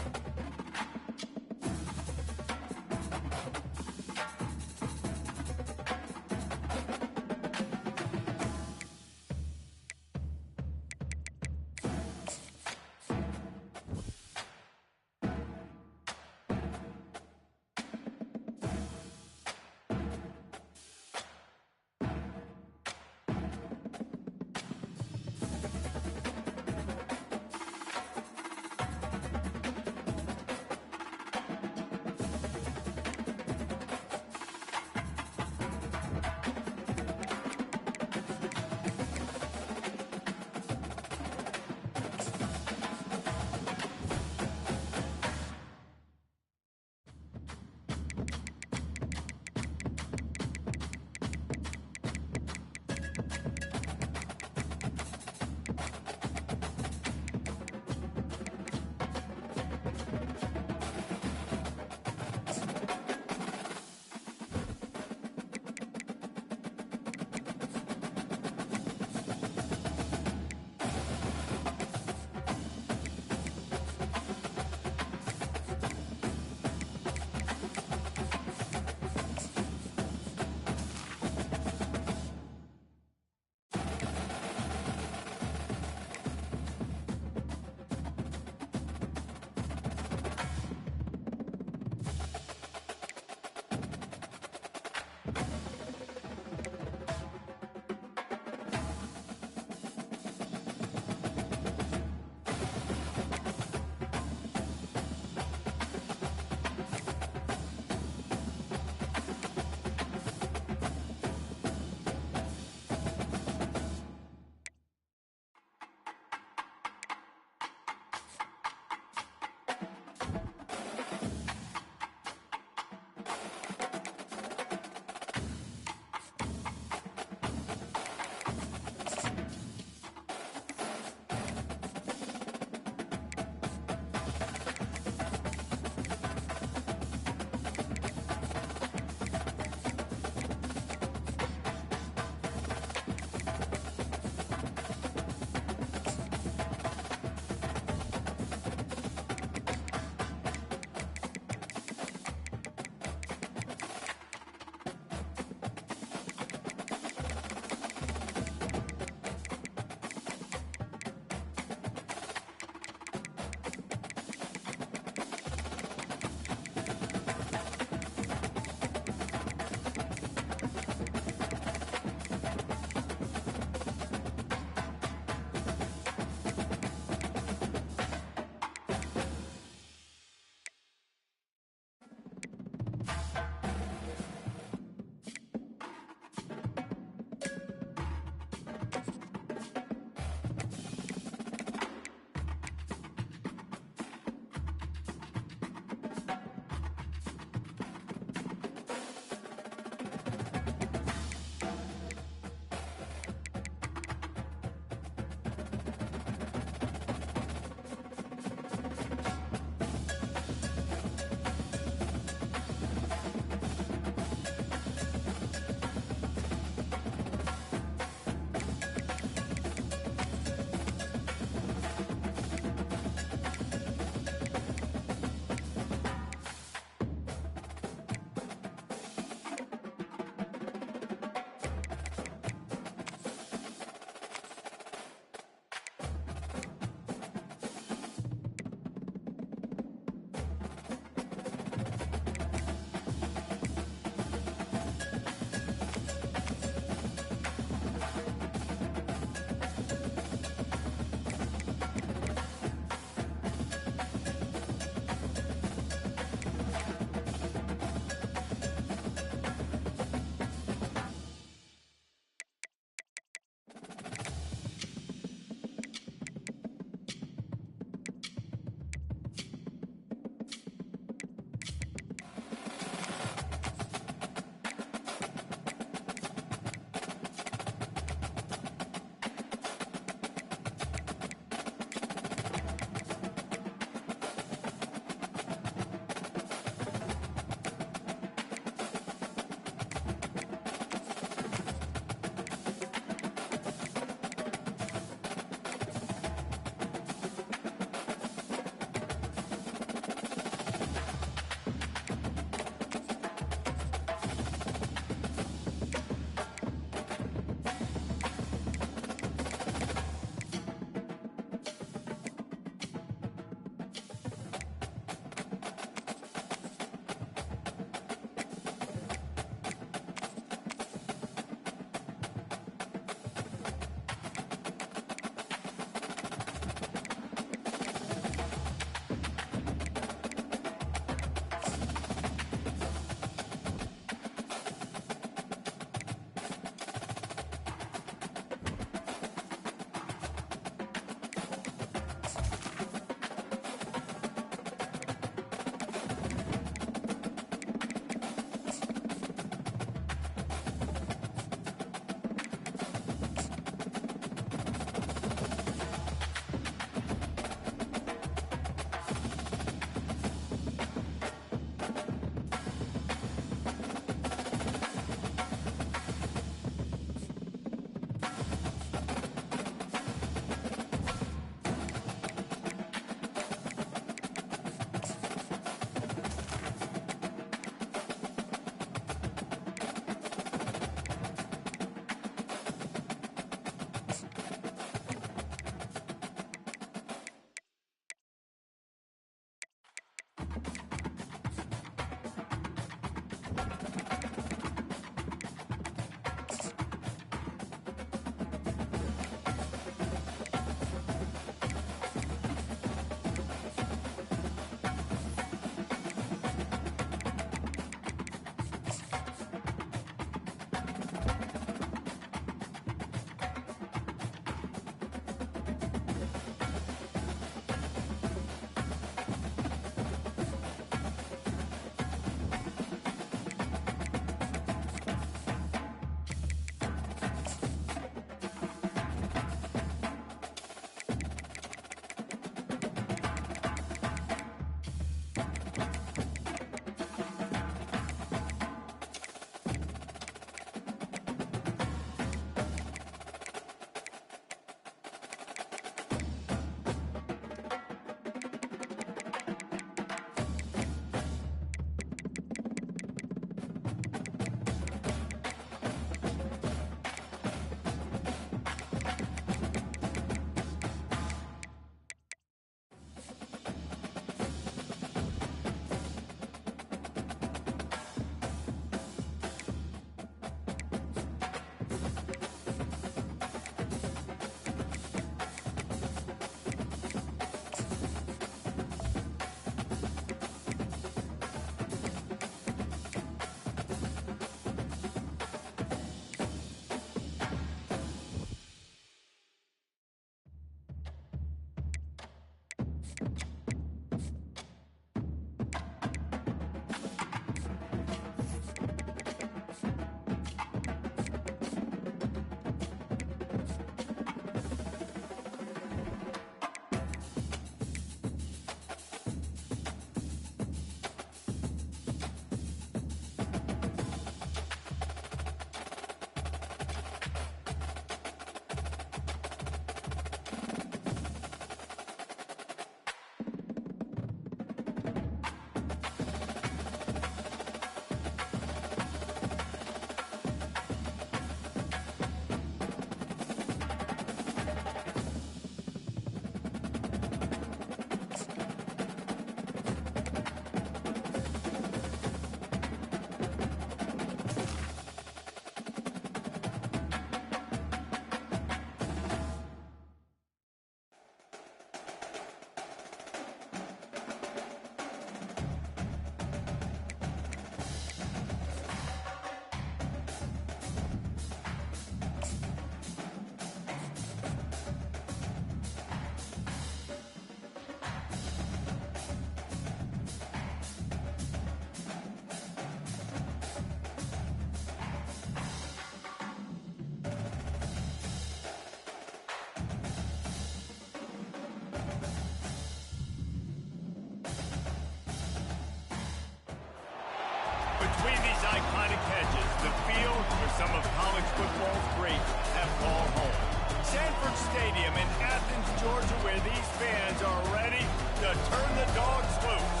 Between these iconic hedges, the field where some of college football's greats have called home. Sanford Stadium in Athens, Georgia, where these fans are ready to turn the dogs loose.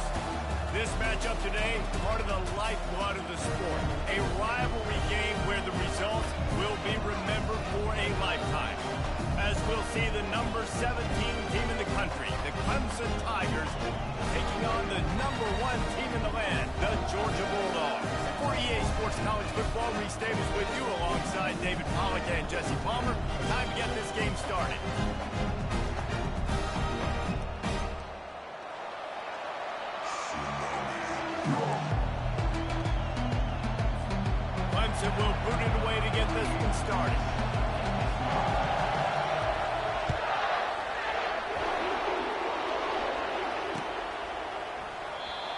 This matchup today, part of the lifeblood of the sport. A rivalry game where the results will be remembered for a lifetime. As we'll see the number 17 team in the country, the Clemson Tigers, taking on the number 1 team in the land, the Georgia Bulldogs. For EA Sports College Football, Reese Davis with you alongside David Pollack and Jesse Palmer. Time to get this game started. Clemson will boot it away to get this one started.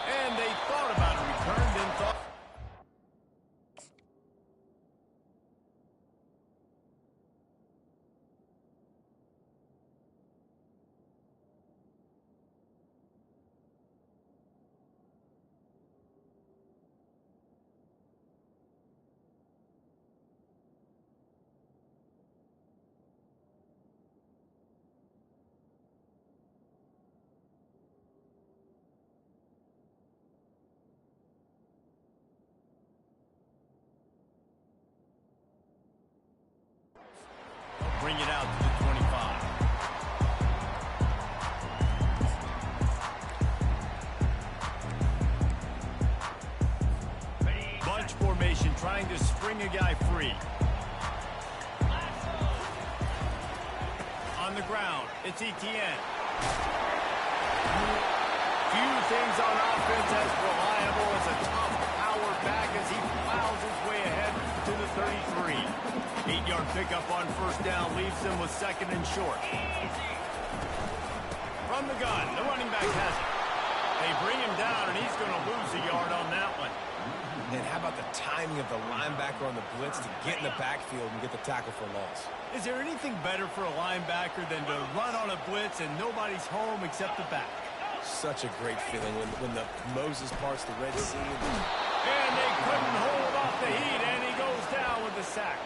And they thought about a return, then thought... setting a guy free. On the ground, it's Etienne. Few things on offense as reliable as a tough power back as he plows his way ahead to the 33. 8-yard pickup on first down leaves him with second and short. From the gun, the running back has it. They bring him down, and he's going to lose a yard on that one. And how about the timing of the linebacker on the blitz to get in the backfield and get the tackle for loss? Is there anything better for a linebacker than to run on a blitz and nobody's home except the back? Such a great feeling when the Moses parts the Red Sea. And they couldn't hold off the heat, and he goes down with the sack.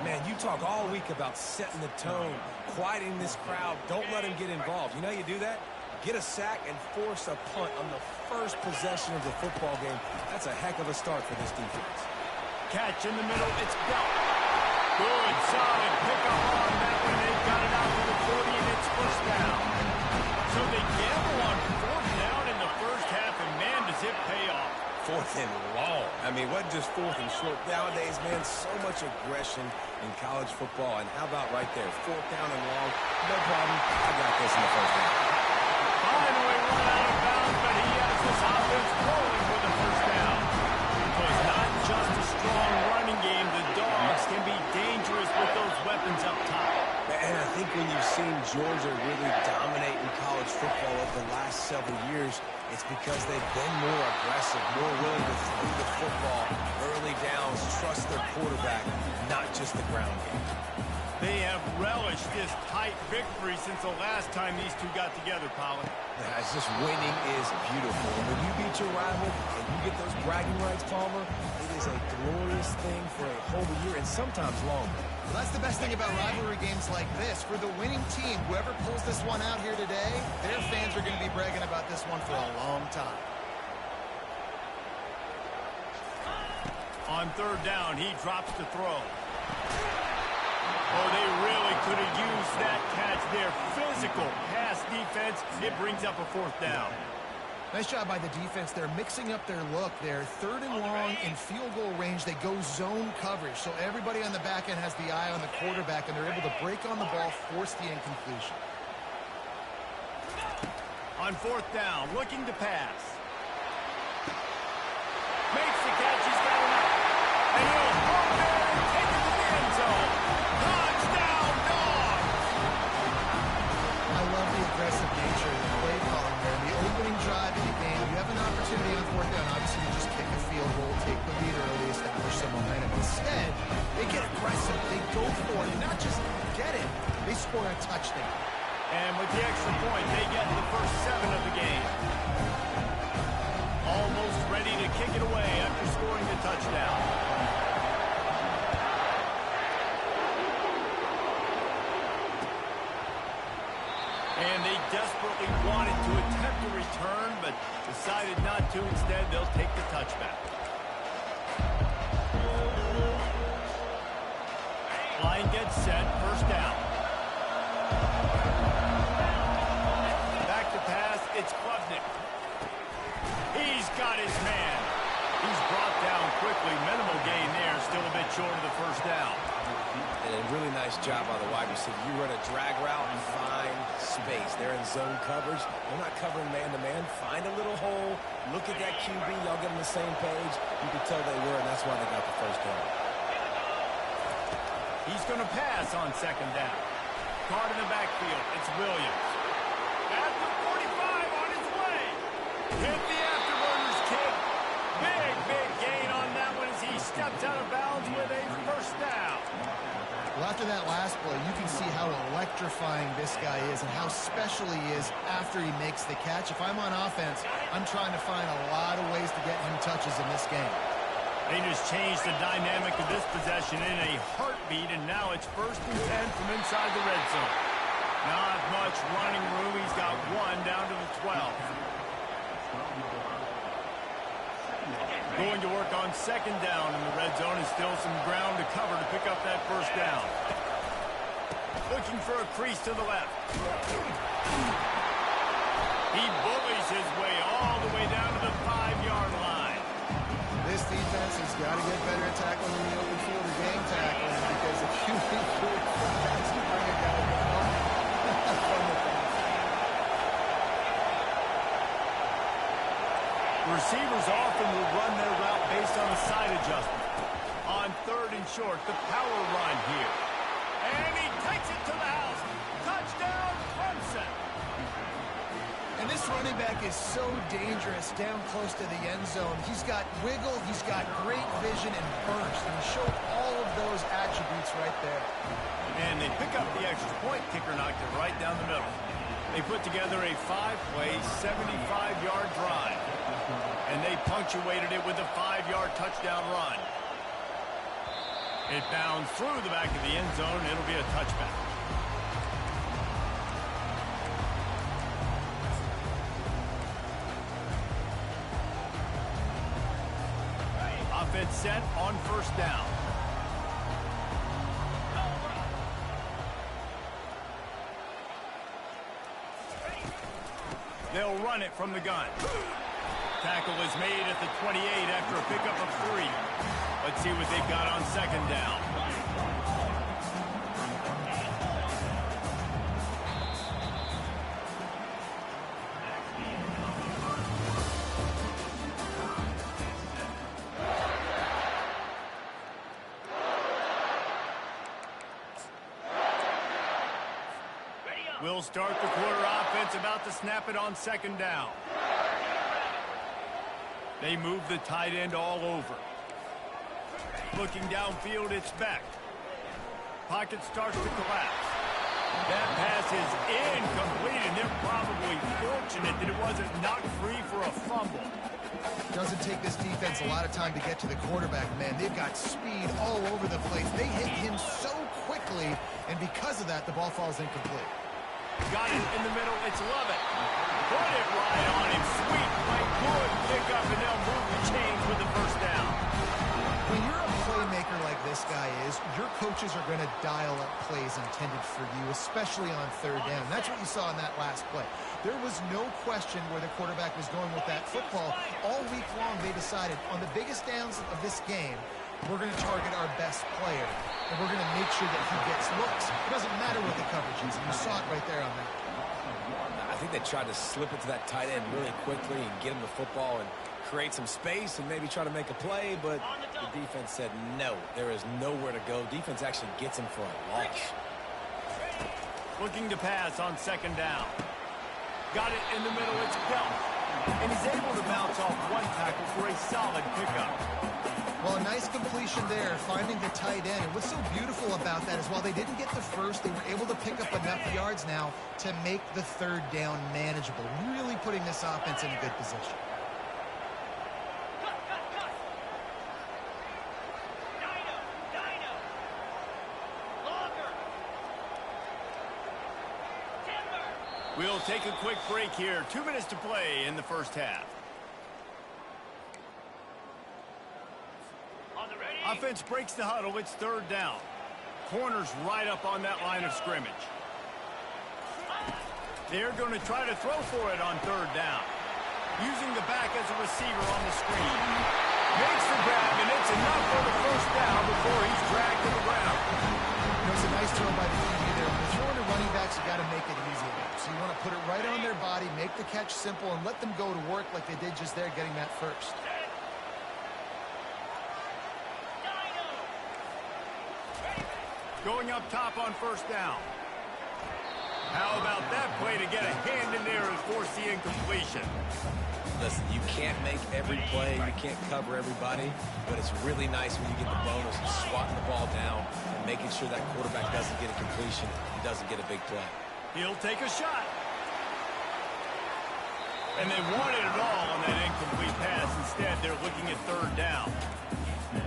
Man, you talk all week about setting the tone, quieting this crowd. Don't let him get involved. You know how you do that? Get a sack and force a punt on the first possession of the football game. That's a heck of a start for this defense. Catch in the middle, it's Belt. Good, solid pickup on that one. They've got it out to the 40, and it's first down. So they gamble on fourth down in the first half, and man, does it pay off. Fourth and long. I mean, what just fourth and short? Nowadays, man, so much aggression in college football. And how about right there? Fourth down and long. No problem. I got this in the first half. Finally run out of bounds, but he has this offense rolling with a first down. So it's not just a strong running game. The Dogs can be dangerous with those weapons up top. And I think when you've seen Georgia really dominate in college football over the last several years, it's because they've been more aggressive, more willing to throw the football, early downs, trust their quarterback, not just the ground game. They have relished this tight victory since the last time these two got together, Pollard. It's just winning is beautiful. When you beat your rival and you get those bragging rights, Palmer, it is a glorious thing for a whole year and sometimes longer. Well, that's the best thing about rivalry games like this. For the winning team, whoever pulls this one out here today, their fans are going to be bragging about this one for a long time. On third down, he drops to throw. Oh, they really could have used that catch there. Physical pass defense. It brings up a fourth down. Nice job by the defense. They're mixing up their look. They're third and long in field goal range. They go zone coverage. So everybody on the back end has the eye on the quarterback, and they're able to break on the ball, force the incompletion. On fourth down, looking to pass. Makes the catch. He's got him up. And he'll hook there and take it to the end zone. Touchdown, Dogs! I love the aggressive nature of the play calling there. In the opening drive of the game, you have an opportunity on fourth down. Obviously, you just kick a field goal, take the lead early, establish some momentum. Instead, they get aggressive. They go for it, and not just get it. They score a touchdown. And with the extra point, they get the first 7 of the game. Almost ready to kick it away after scoring the touchdown. And they desperately wanted to attempt a return, but decided not to. Instead, they'll take the touchback. Line gets set, first down. Back to pass, it's Klubnik. He's got his man. He's brought down quickly. Minimal gain there, still a bit short of the first down. And a really nice job by the wide receiver. You run a drag route and find space. They're in zone coverage. They're not covering man-to-man. Find a little hole. Look at that QB. Y'all get on the same page. You can tell they were, and that's why they got the first down. He's going to pass on second down. Caught in the backfield. It's Williams. At the 45 on his way. Hit the afterburners, kid. Big gain on that one as he steps out of bounds with a first down. Well, after that last play, you can see how electrifying this guy is and how special he is after he makes the catch. If I'm on offense, I'm trying to find a lot of ways to get him touches in this game. They just changed the dynamic of this possession in a heartbeat, and now it's 1st and 10 from inside the red zone. Not much running room. He's got one down to the 12. Going to work on second down in the red zone, and still some ground to cover to pick up that first down. Looking for a crease to the left. He bullies his way all the way down to the 5-yard line. This defense has got to get better at tackling in the Receivers often will run their route based on a side adjustment. On 3rd and short, the power run here. And he takes it to the house. Touchdown, Clemson. And this running back is so dangerous down close to the end zone. He's got wiggle, he's got great vision and burst, and he showed all of those attributes right there. And they pick up the extra point. Kicker knocked it right down the middle. They put together a 5-play, 75-yard drive. And they punctuated it with a 5-yard touchdown run. It bounds through the back of the end zone. It'll be a touchback. Offense set on 1st down. They'll run it from the gun. Tackle is made at the 28 after a pickup of 3. Let's see what they've got on 2nd down. We'll start the quarter offense, about to snap it on 2nd down. They move the tight end all over. Looking downfield, it's Beck. Pocket starts to collapse. That pass is incomplete, and they're probably fortunate that it wasn't knocked free for a fumble. Doesn't take this defense a lot of time to get to the quarterback, man. They've got speed all over the place. They hit him so quickly, and because of that, the ball falls incomplete. Got it in the middle. It's Lovett. Put it right on him. Sweet play. Good pickup, and they'll move the chains with the 1st down. When you're a playmaker like this guy is, your coaches are going to dial up plays intended for you, especially on 3rd down. That's what you saw in that last play. There was no question where the quarterback was going with that football. All week long, they decided on the biggest downs of this game, we're going to target our best player, and we're going to make sure that he gets looks. It doesn't matter what the coverage is, and you saw it right there on that. I think they tried to slip it to that tight end really quickly and get him the football and create some space and maybe try to make a play, but the defense said no. There is nowhere to go. Defense actually gets him for a loss. Looking to pass on 2nd down. Got it in the middle. It's Bell. And he's able to bounce off one tackle for a solid pickup. Well, a nice completion there, finding the tight end. And what's so beautiful about that is while they didn't get the first, they were able to pick up enough yards now to make the 3rd down manageable, really putting this offense in a good position. We'll take a quick break here. 2 minutes to play in the 1st half. Offense breaks the huddle. It's 3rd down. Corners right up on that line of scrimmage. They're going to try to throw for it on 3rd down. Using the back as a receiver on the screen. Makes the grab, and it's enough for the 1st down before he's dragged to the ground. It was a nice throw by the QB there. When you're throwing to running backs, you got to make it easy. So you want to put it right on their body, make the catch simple, and let them go to work like they did just there, getting that first. Going up top on 1st down. How about that play to get a hand in there and force the incompletion? Listen, you can't make every play, you can't cover everybody, but it's really nice when you get the bonus of swatting the ball down and making sure that quarterback doesn't get a completion and doesn't get a big play. He'll take a shot. And they wanted it all on that incomplete pass. Instead, they're looking at 3rd down.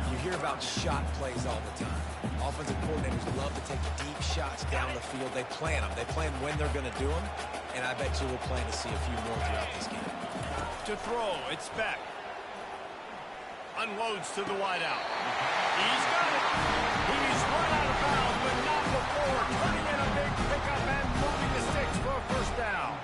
You hear about shot plays all the time. Offensive coordinators love to take deep shots down the field. They plan them. They plan when they're going to do them, and I bet you we'll plan to see a few more throughout this game. To throw, it's Beck. Unloads to the wideout. He's got it. He's run out of bounds, but not before turning in a big pickup and moving the sticks for a 1st down.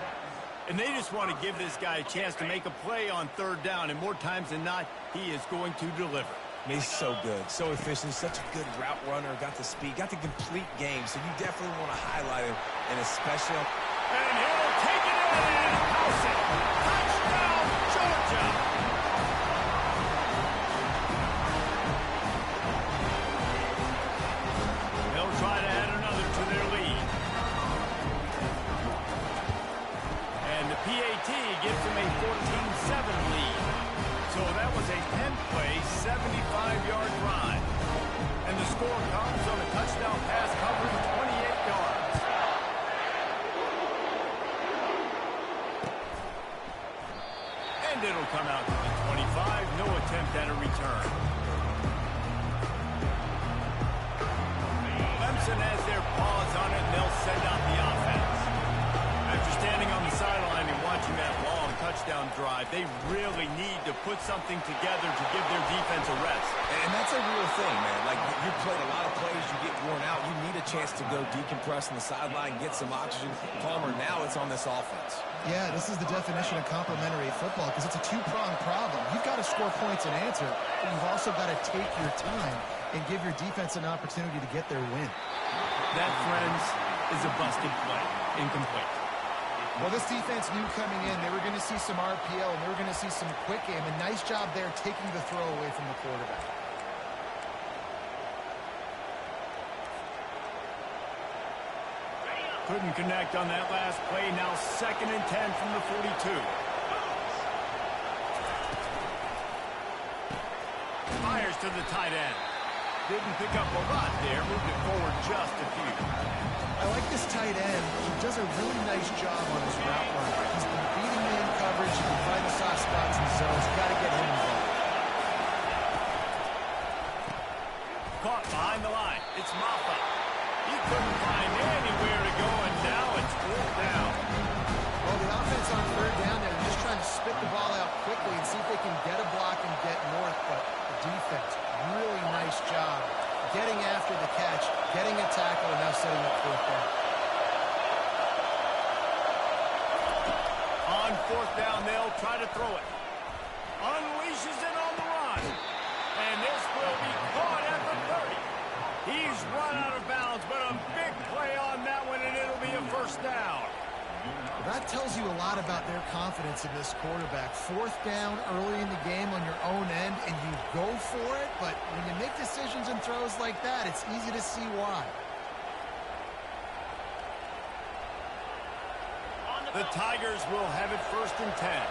And they just want to give this guy a chance to make a play on 3rd down, and more times than not, he is going to deliver. He's so good, so efficient, such a good route runner, got the speed, got the complete game, so you definitely want to highlight him, and especially... And he'll take it in and house it. Touchdown, Georgia! touchdown drive. They really need to put something together to give their defense a rest. And that's a real thing, man. Like, you played a lot of plays, you get worn out. You need a chance to go decompress on the sideline, get some oxygen. Palmer, now it's on this offense. Yeah, this is the definition of complementary football because it's a two-pronged problem. You've got to score points and answer, but you've also got to take your time and give your defense an opportunity to get their win. That, friends, is a busted play. Incomplete. Well, this defense knew coming in they were going to see some RPO and they were going to see some quick game. A nice job there taking the throw away from the quarterback. Couldn't connect on that last play. Now 2nd and 10 from the 42. Fires to the tight end. Didn't pick up a lot there. Moved it forward just a few. I like this tight end. He does a really nice job on his route run. He's been beating man coverage. He can find the soft spots and zones. Got to get him involved. Caught behind the line. It's Maffa. He couldn't find anywhere to go, and now it's 4th down. Well, the offense on 3rd down there, they're just trying to spit the ball out quickly and see if they can get a block and get north, but the defense, really nice job getting after the catch, getting a tackle, and now setting up 4th down. On 4th down, they'll try to throw it. Unleashes it on the run. And this will be caught at the 30. He's run out of bounds, but a big play on that one, and it'll be a 1st down. Well, that tells you a lot about their confidence in this quarterback. 4th down early in the game on your own end, and you go for it, but when you make decisions and throws like that, it's easy to see why. The Tigers will have it 1st and 10.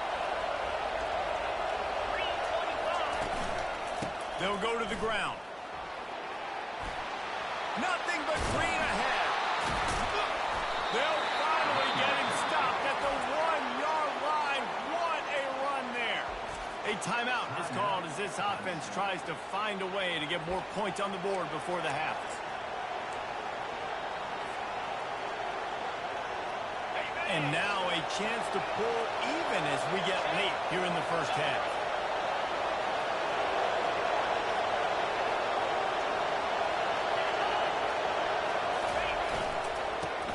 They'll go to the ground. Nothing but green ahead. They'll finally get him stopped at the 1-yard line. What a run there. A timeout is called as this offense tries to find a way to get more points on the board before the half. And now a chance to pull even as we get late here in the 1st half.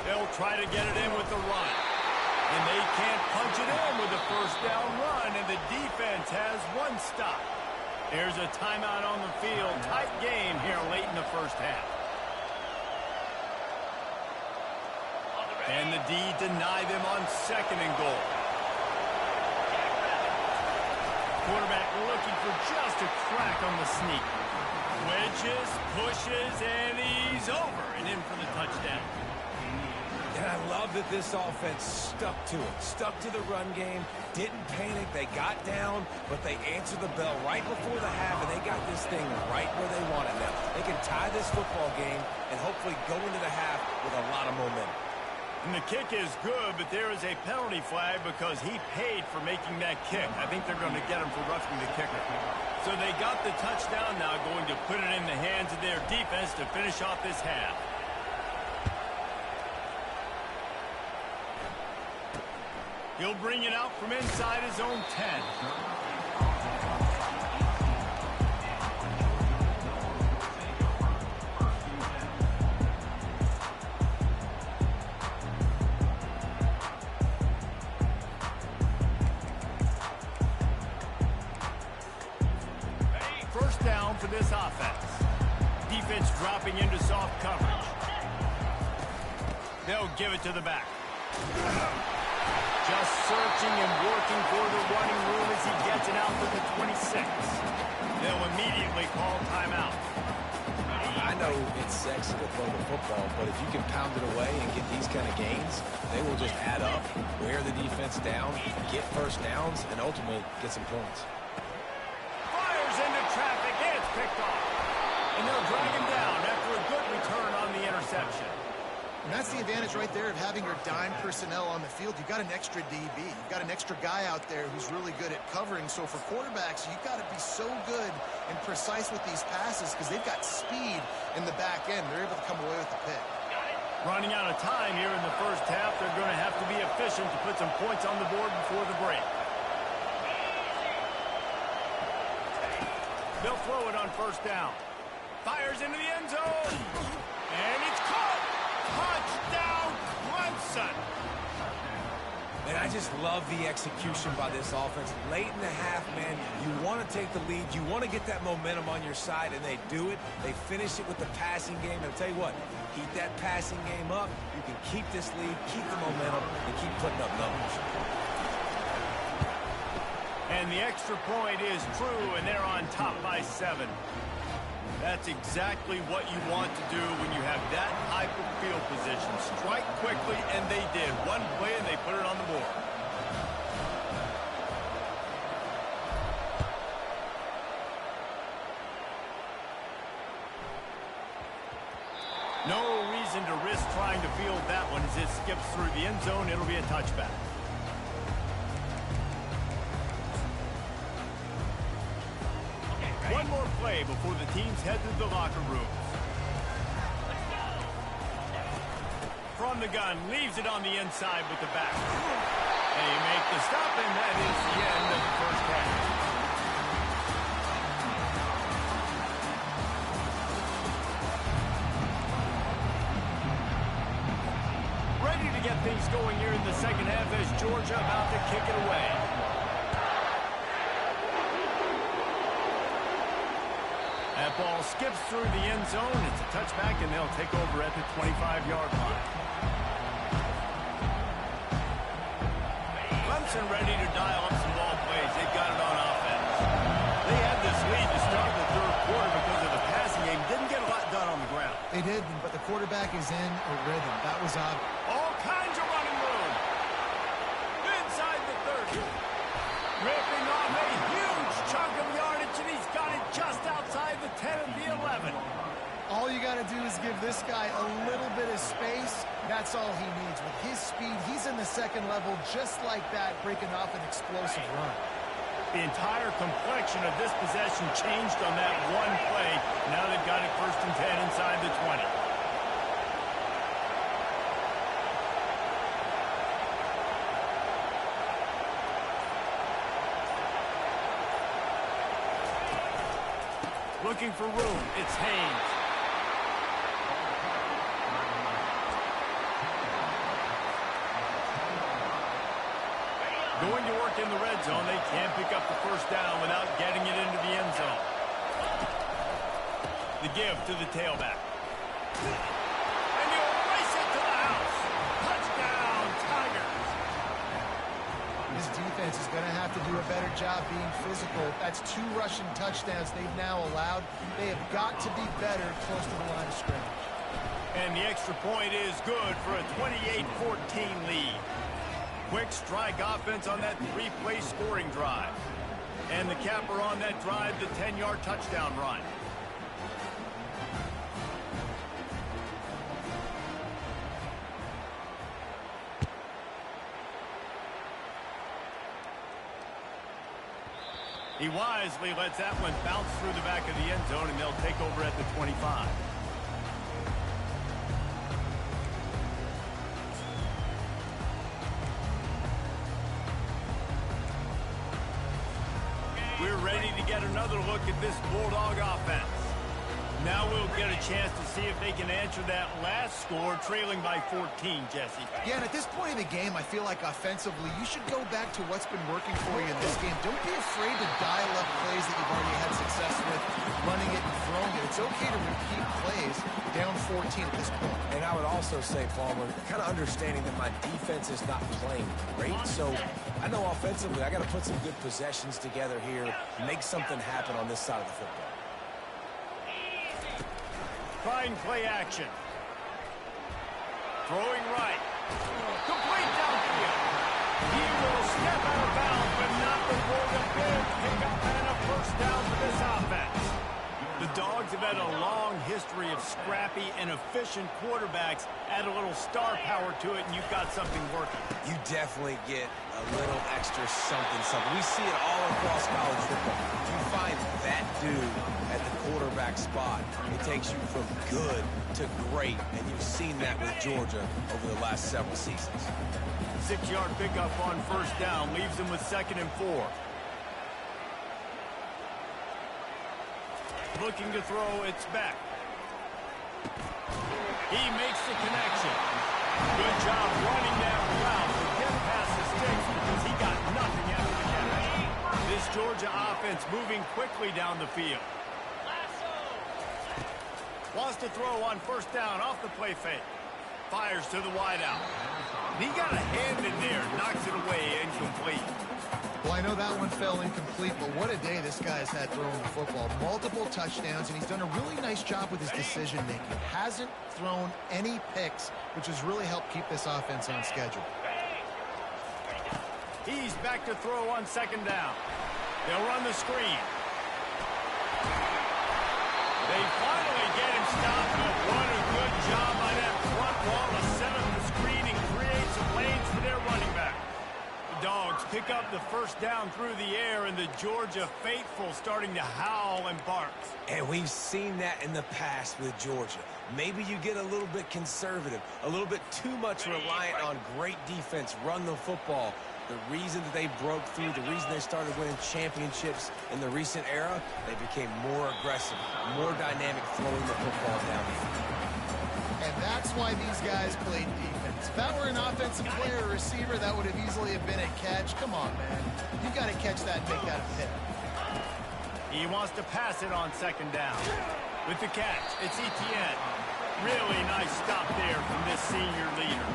They'll try to get it in with the run. And they can't punch it in with a 1st down run, and the defense has 1 stop. There's a timeout on the field. Tight game here late in the 1st half. And the D deny them on 2nd and goal. Quarterback looking for just a crack on the sneak. Wedges, pushes, and he's over and in for the touchdown. And I love that this offense stuck to it, stuck to the run game, didn't panic. They got down, but they answered the bell right before the half, and they got this thing right where they want it now. They can tie this football game and hopefully go into the half with a lot of momentum. And the kick is good, but there is a penalty flag because he paid for making that kick. I think they're going to get him for roughing the kicker. So they got the touchdown now, going to put it in the hands of their defense to finish off this half. He'll bring it out from inside his own 10. Down for this offense. Defense dropping into soft coverage. They'll give it to the back. Just searching and working for the running room as he gets it out to the 26. They'll immediately call timeout. I know it's sexy to throw the football, but if you can pound it away and get these kind of gains, they will just add up, wear the defense down, get 1st downs, and ultimately get some points. Into traffic, and it's picked off. And they'll drag him down after a good return on the interception. And that's the advantage right there of having your dime personnel on the field. You've got an extra DB. You've got an extra guy out there who's really good at covering. So for quarterbacks, you've got to be so good and precise with these passes because they've got speed in the back end. They're able to come away with the pick. Running out of time here in the 1st half. They're going to have to be efficient to put some points on the board before the break. They'll throw it on first down. Fires into the end zone. And it's caught. Touchdown, Clemson. And I just love the execution by this offense. Late in the half, man, you want to take the lead. You want to get that momentum on your side, and they do it. They finish it with the passing game. And I'll tell you what, keep that passing game up. You can keep this lead, keep the momentum, and keep putting up numbers. And the extra point is true, and they're on top by 7. That's exactly what you want to do when you have that type of field position. Strike quickly, and they did. One play, and they put it on the board. No reason to risk trying to field that one as it skips through the end zone. It'll be a touchback. One more play before the teams head to the locker rooms. From the gun, leaves it on the inside with the back. They make the stop, and that is the end of the first half. Ready to get things going here in the second half as Georgia about to kick it away. That ball skips through the end zone. It's a touchback, and they'll take over at the 25-yard line. Clemson ready to dial up some ball plays. They've got it on offense. They had this lead to start the third quarter because of the passing game. Didn't get a lot done on the ground. They didn't, but the quarterback is in a rhythm. That was obvious. All kinds of running room. Inside the 30. Ripping off a huge chunk of yardage, and he's got it just outside the 10 of the 11. All you got to do is give this guy a little bit of space. That's all he needs. With his speed, he's in the second level just like that, breaking off an explosive run. The entire complexion of this possession changed on that one play. Now they've got it 1st and 10 inside the 20. Looking for room. It's Haynes. Going to work in the red zone. They can't pick up the first down without getting it into the end zone. The give to the tailback. And you race it to the house. Touchdown, Tigers. This defense is going to have to do a better job being physical. That's 2 rushing touchdowns they've now allowed. They have got to be better close to the line of scrimmage. And the extra point is good for a 28-14 lead. Quick strike offense on that 3-play scoring drive. And the capper on that drive, the 10-yard touchdown run. He wisely lets that one bounce through the back of the end zone, and they'll take over at the 25. We're ready to get another look at this Bulldog offense. Now we'll get a chance to see if they can answer that last score, trailing by 14, Jesse. Yeah, and at this point in the game, I feel like offensively, you should go back to what's been working for you in this game. Don't be afraid to dial up plays that you've already had success with, running it and throwing it. It's okay to repeat plays down 14 at this point. And I would also say, Palmer, kind of understanding that my defense is not playing great. So I know offensively I got to put some good possessions together here, make something happen on this side of the football. Trying play action. Throwing right. Complete downfield. He will step out of bounds, but not before the big pickup and a first down for this offense. The Dogs have had a long history of scrappy and efficient quarterbacks. Add a little star power to it, and you've got something working. You definitely get a little extra something. We see it all across college football. You find that dude at the quarterback spot, it takes you from good to great, and you've seen that with Georgia over the last several seasons. 6-yard pickup on first down leaves them with 2nd and 4. Looking to throw, it's back. He makes the connection. Good job running that route to get past the sticks because he got nothing after the catch. This Georgia offense moving quickly down the field. Wants to throw on first down off the play fake. Fires to the wideout. He got a hand in there, knocks it away, incomplete. Well, I know that one fell incomplete, but what a day this guy has had throwing the football. Multiple touchdowns, and he's done a really nice job with his decision-making. Hasn't thrown any picks, which has really helped keep this offense on schedule. He's back to throw on second down. They'll run the screen. They finally get him stopped, but what a good job by that front wall to set up the screen and create some lanes for their running back. The Dogs pick up the first down through the air, and the Georgia faithful starting to howl and bark. And we've seen that in the past with Georgia. Maybe you get a little bit conservative, a little bit too much reliant on great defense, run the football. The reason that they broke through, the reason they started winning championships in the recent era, they became more aggressive, more dynamic, throwing the football downfield. And that's why these guys played defense. If that were an offensive player or receiver, that would have easily have been a catch. Come on, man. You got to catch that and make that a pick. He wants to pass it on second down. With the catch, it's Etienne. Really nice stop there from this senior leader.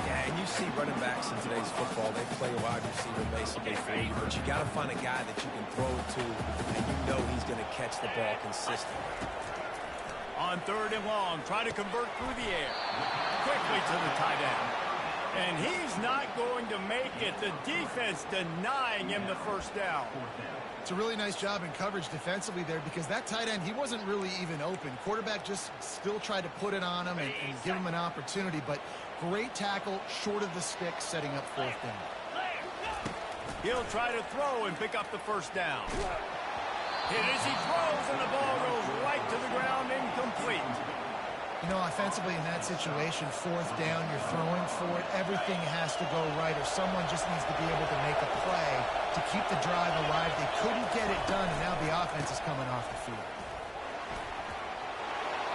Yeah, and you see running backs in today's football, they play a wide receiver basically for you, but you got to find a guy that you can throw it to, and you know he's going to catch the ball consistently. On third and long, try to convert through the air. Quickly to the tight end. And he's not going to make it. The defense denying him the first down. It's a really nice job in coverage defensively there because that tight end, he wasn't really even open. Quarterback just still tried to put it on him and give him an opportunity, but great tackle short of the stick, setting up fourth down. He'll try to throw and pick up the first down. Hit as he throws, and the ball goes right to the ground, incomplete. You know, offensively in that situation, fourth down, you're throwing for it. Everything has to go right, or someone just needs to be able to make a play to keep the drive alive. They couldn't get it done, and now the offense is coming off the field.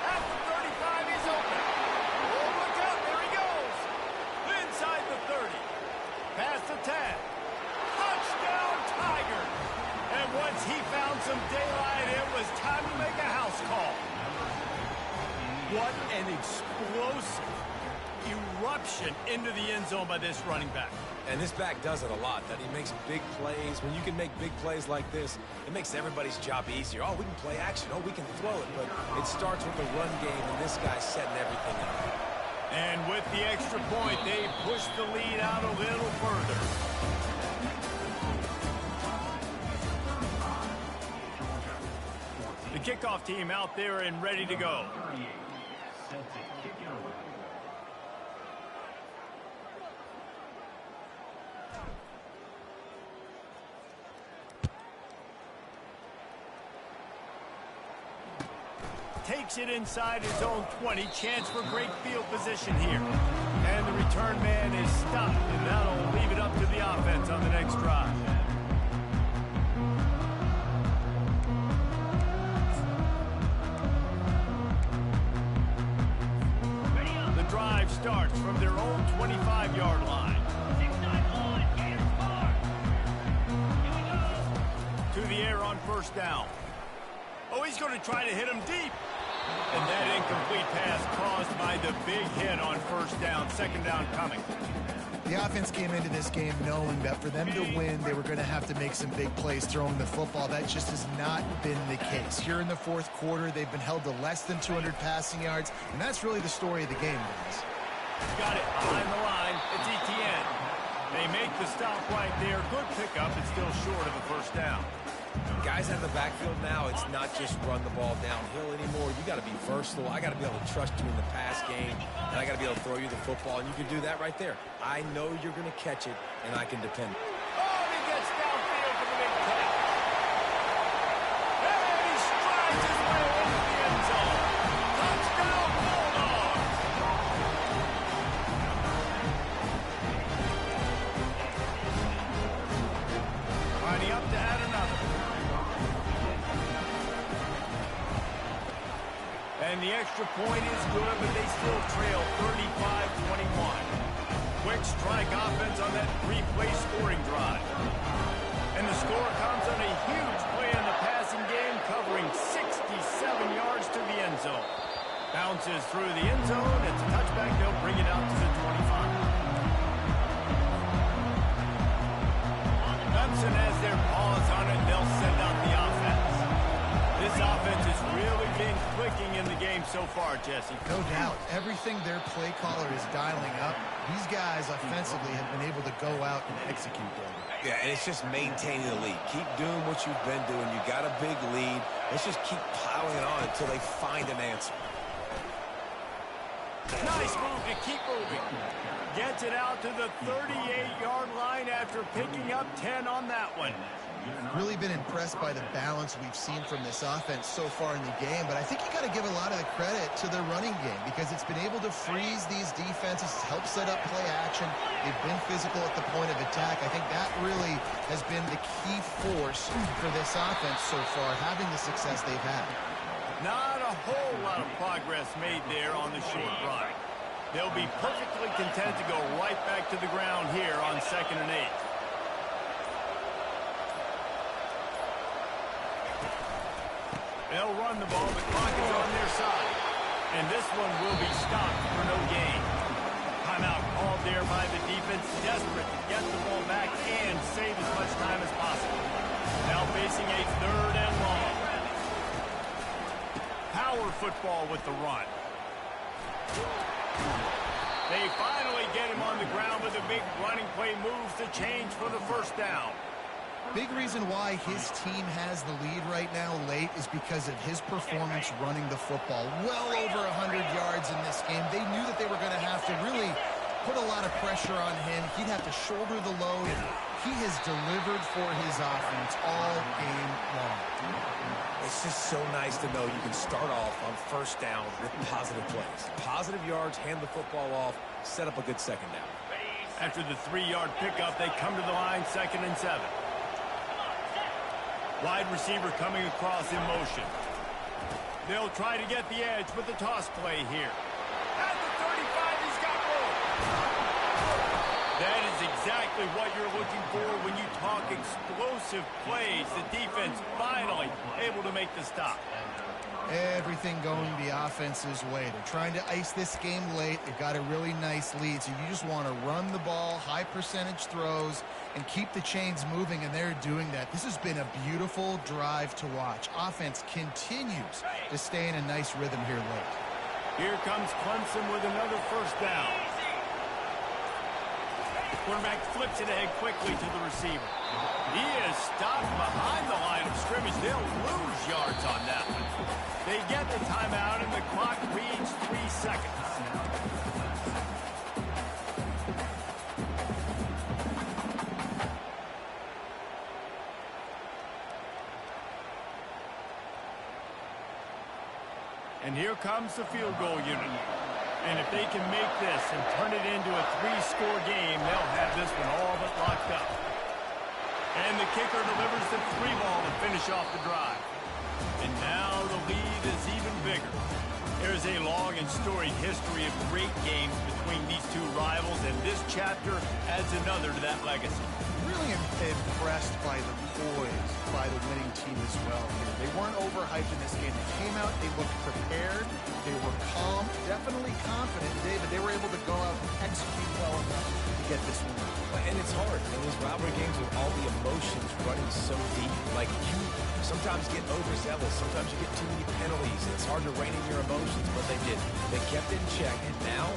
At the 35, he's open. Oh, look out, there he goes. Inside the 30. Past the 10. Touchdown, Tiger. And once he found some daylight, it was time to make a house call. What an explosive eruption into the end zone by this running back. And this back does it a lot, that he makes big plays. When you can make big plays like this, it makes everybody's job easier. Oh, we can play action. Oh, we can throw it. But it starts with the run game, and this guy's setting everything up. And with the extra point, they push the lead out a little further. The kickoff team out there and ready to go. Takes it inside his own 20. Chance for great field position here. And the return man is stopped, and that'll leave it up to the offense on the next drive. The drive starts from their own 25-yard line. 6-9 line, get him far. Here we go. To the air on first down. Oh, he's going to try to hit him deep. And that incomplete pass caused by the big hit on first down. Second down coming. The offense came into this game knowing that for them to win, they were going to have to make some big plays throwing the football. That just has not been the case. Here in the fourth quarter, they've been held to less than 200 passing yards, and that's really the story of the game, guys. Got it behind the line. It's Etienne. They make the stop right there. Good pickup. It's still short of a first down. Guys out of the backfield now, it's not just run the ball downhill anymore. You got to be versatile. I got to be able to trust you in the pass game, and I got to be able to throw you the football, and you can do that right there. I know you're going to catch it, and I can depend. Oh, he gets downfield for the big catch. And he strides his way into the end zone. Touchdown, Bulldogs. Lining up to add another. And the extra point is good, but they still trail 35-21. Quick strike offense on that three-play scoring drive. And the score comes on a huge play in the passing game, covering 67 yards to the end zone. Bounces through the end zone. It's a touchback. They'll bring it out to the 25. Clemson has their paws on it. They'll send out the offense. This offense has really been clicking in the game so far, Jesse. No doubt. Everything their play caller is dialing up, these guys offensively have been able to go out and execute, David. Yeah, and it's just maintaining the lead. Keep doing what you've been doing. You got a big lead. Let's just keep piling it on until they find an answer. Nice move to keep moving. Gets it out to the 38-yard line after picking up 10 on that one. Really been impressed by the balance we've seen from this offense so far in the game, but I think you got to give a lot of the credit to their running game because it's been able to freeze these defenses, help set up play action. They've been physical at the point of attack. I think that really has been the key force for this offense so far, having the success they've had. Not a whole lot of progress made there on the short run. They'll be perfectly content to go right back to the ground here on 2nd and 8. They'll run the ball. The clock is on their side. And this one will be stopped for no gain. Timeout called there by the defense, desperate to get the ball back and save as much time as possible. Now facing a 3rd and long. Power football with the run. They finally get him on the ground, but the big running play moves the change for the 1st down. Big reason why his team has the lead right now late is because of his performance running the football. Well over 100 yards in this game. They knew that they were going to have to really put a lot of pressure on him. He'd have to shoulder the load. He has delivered for his offense all game long. It's just so nice to know you can start off on 1st down with positive plays. Positive yards, hand the football off, set up a good 2nd down. After the 3-yard pickup, they come to the line 2nd and 7. Wide receiver coming across in motion. They'll try to get the edge with the toss play here. At the 35, he's got room. That is exactly what you're looking for when you talk explosive plays. The defense finally able to make the stop. Everything going the offense's way. They're trying to ice this game late. They've got a really nice lead, so you just want to run the ball, high percentage throws, and keep the chains moving, and they're doing that. This has been a beautiful drive to watch. Offense continues to stay in a nice rhythm here late. Here comes Clemson with another 1st down. Quarterback flips it ahead quickly to the receiver. He is stopped behind the line of scrimmage. They'll lose yards on that one. They get the timeout, and the clock reads 3 seconds. And here comes the field goal unit. And if they can make this and turn it into a 3-score game, they'll have this one all but locked up. And the kicker delivers the 3 ball to finish off the drive. And now the lead is even bigger. There's a long and storied history of great games between these two rivals, and this chapter adds another to that legacy. Really impressed by the poise by the winning team as well here. They weren't overhyped in this game. They came out, they looked prepared, they were calm, definitely confident. David, they were able to go out and execute well enough to get this win. And it's hard in these rivalry games with all the emotions running so deep. Like, you sometimes get overzealous. Sometimes you get too many penalties. It's hard to rein in your emotions, but they did. They kept it in check, and now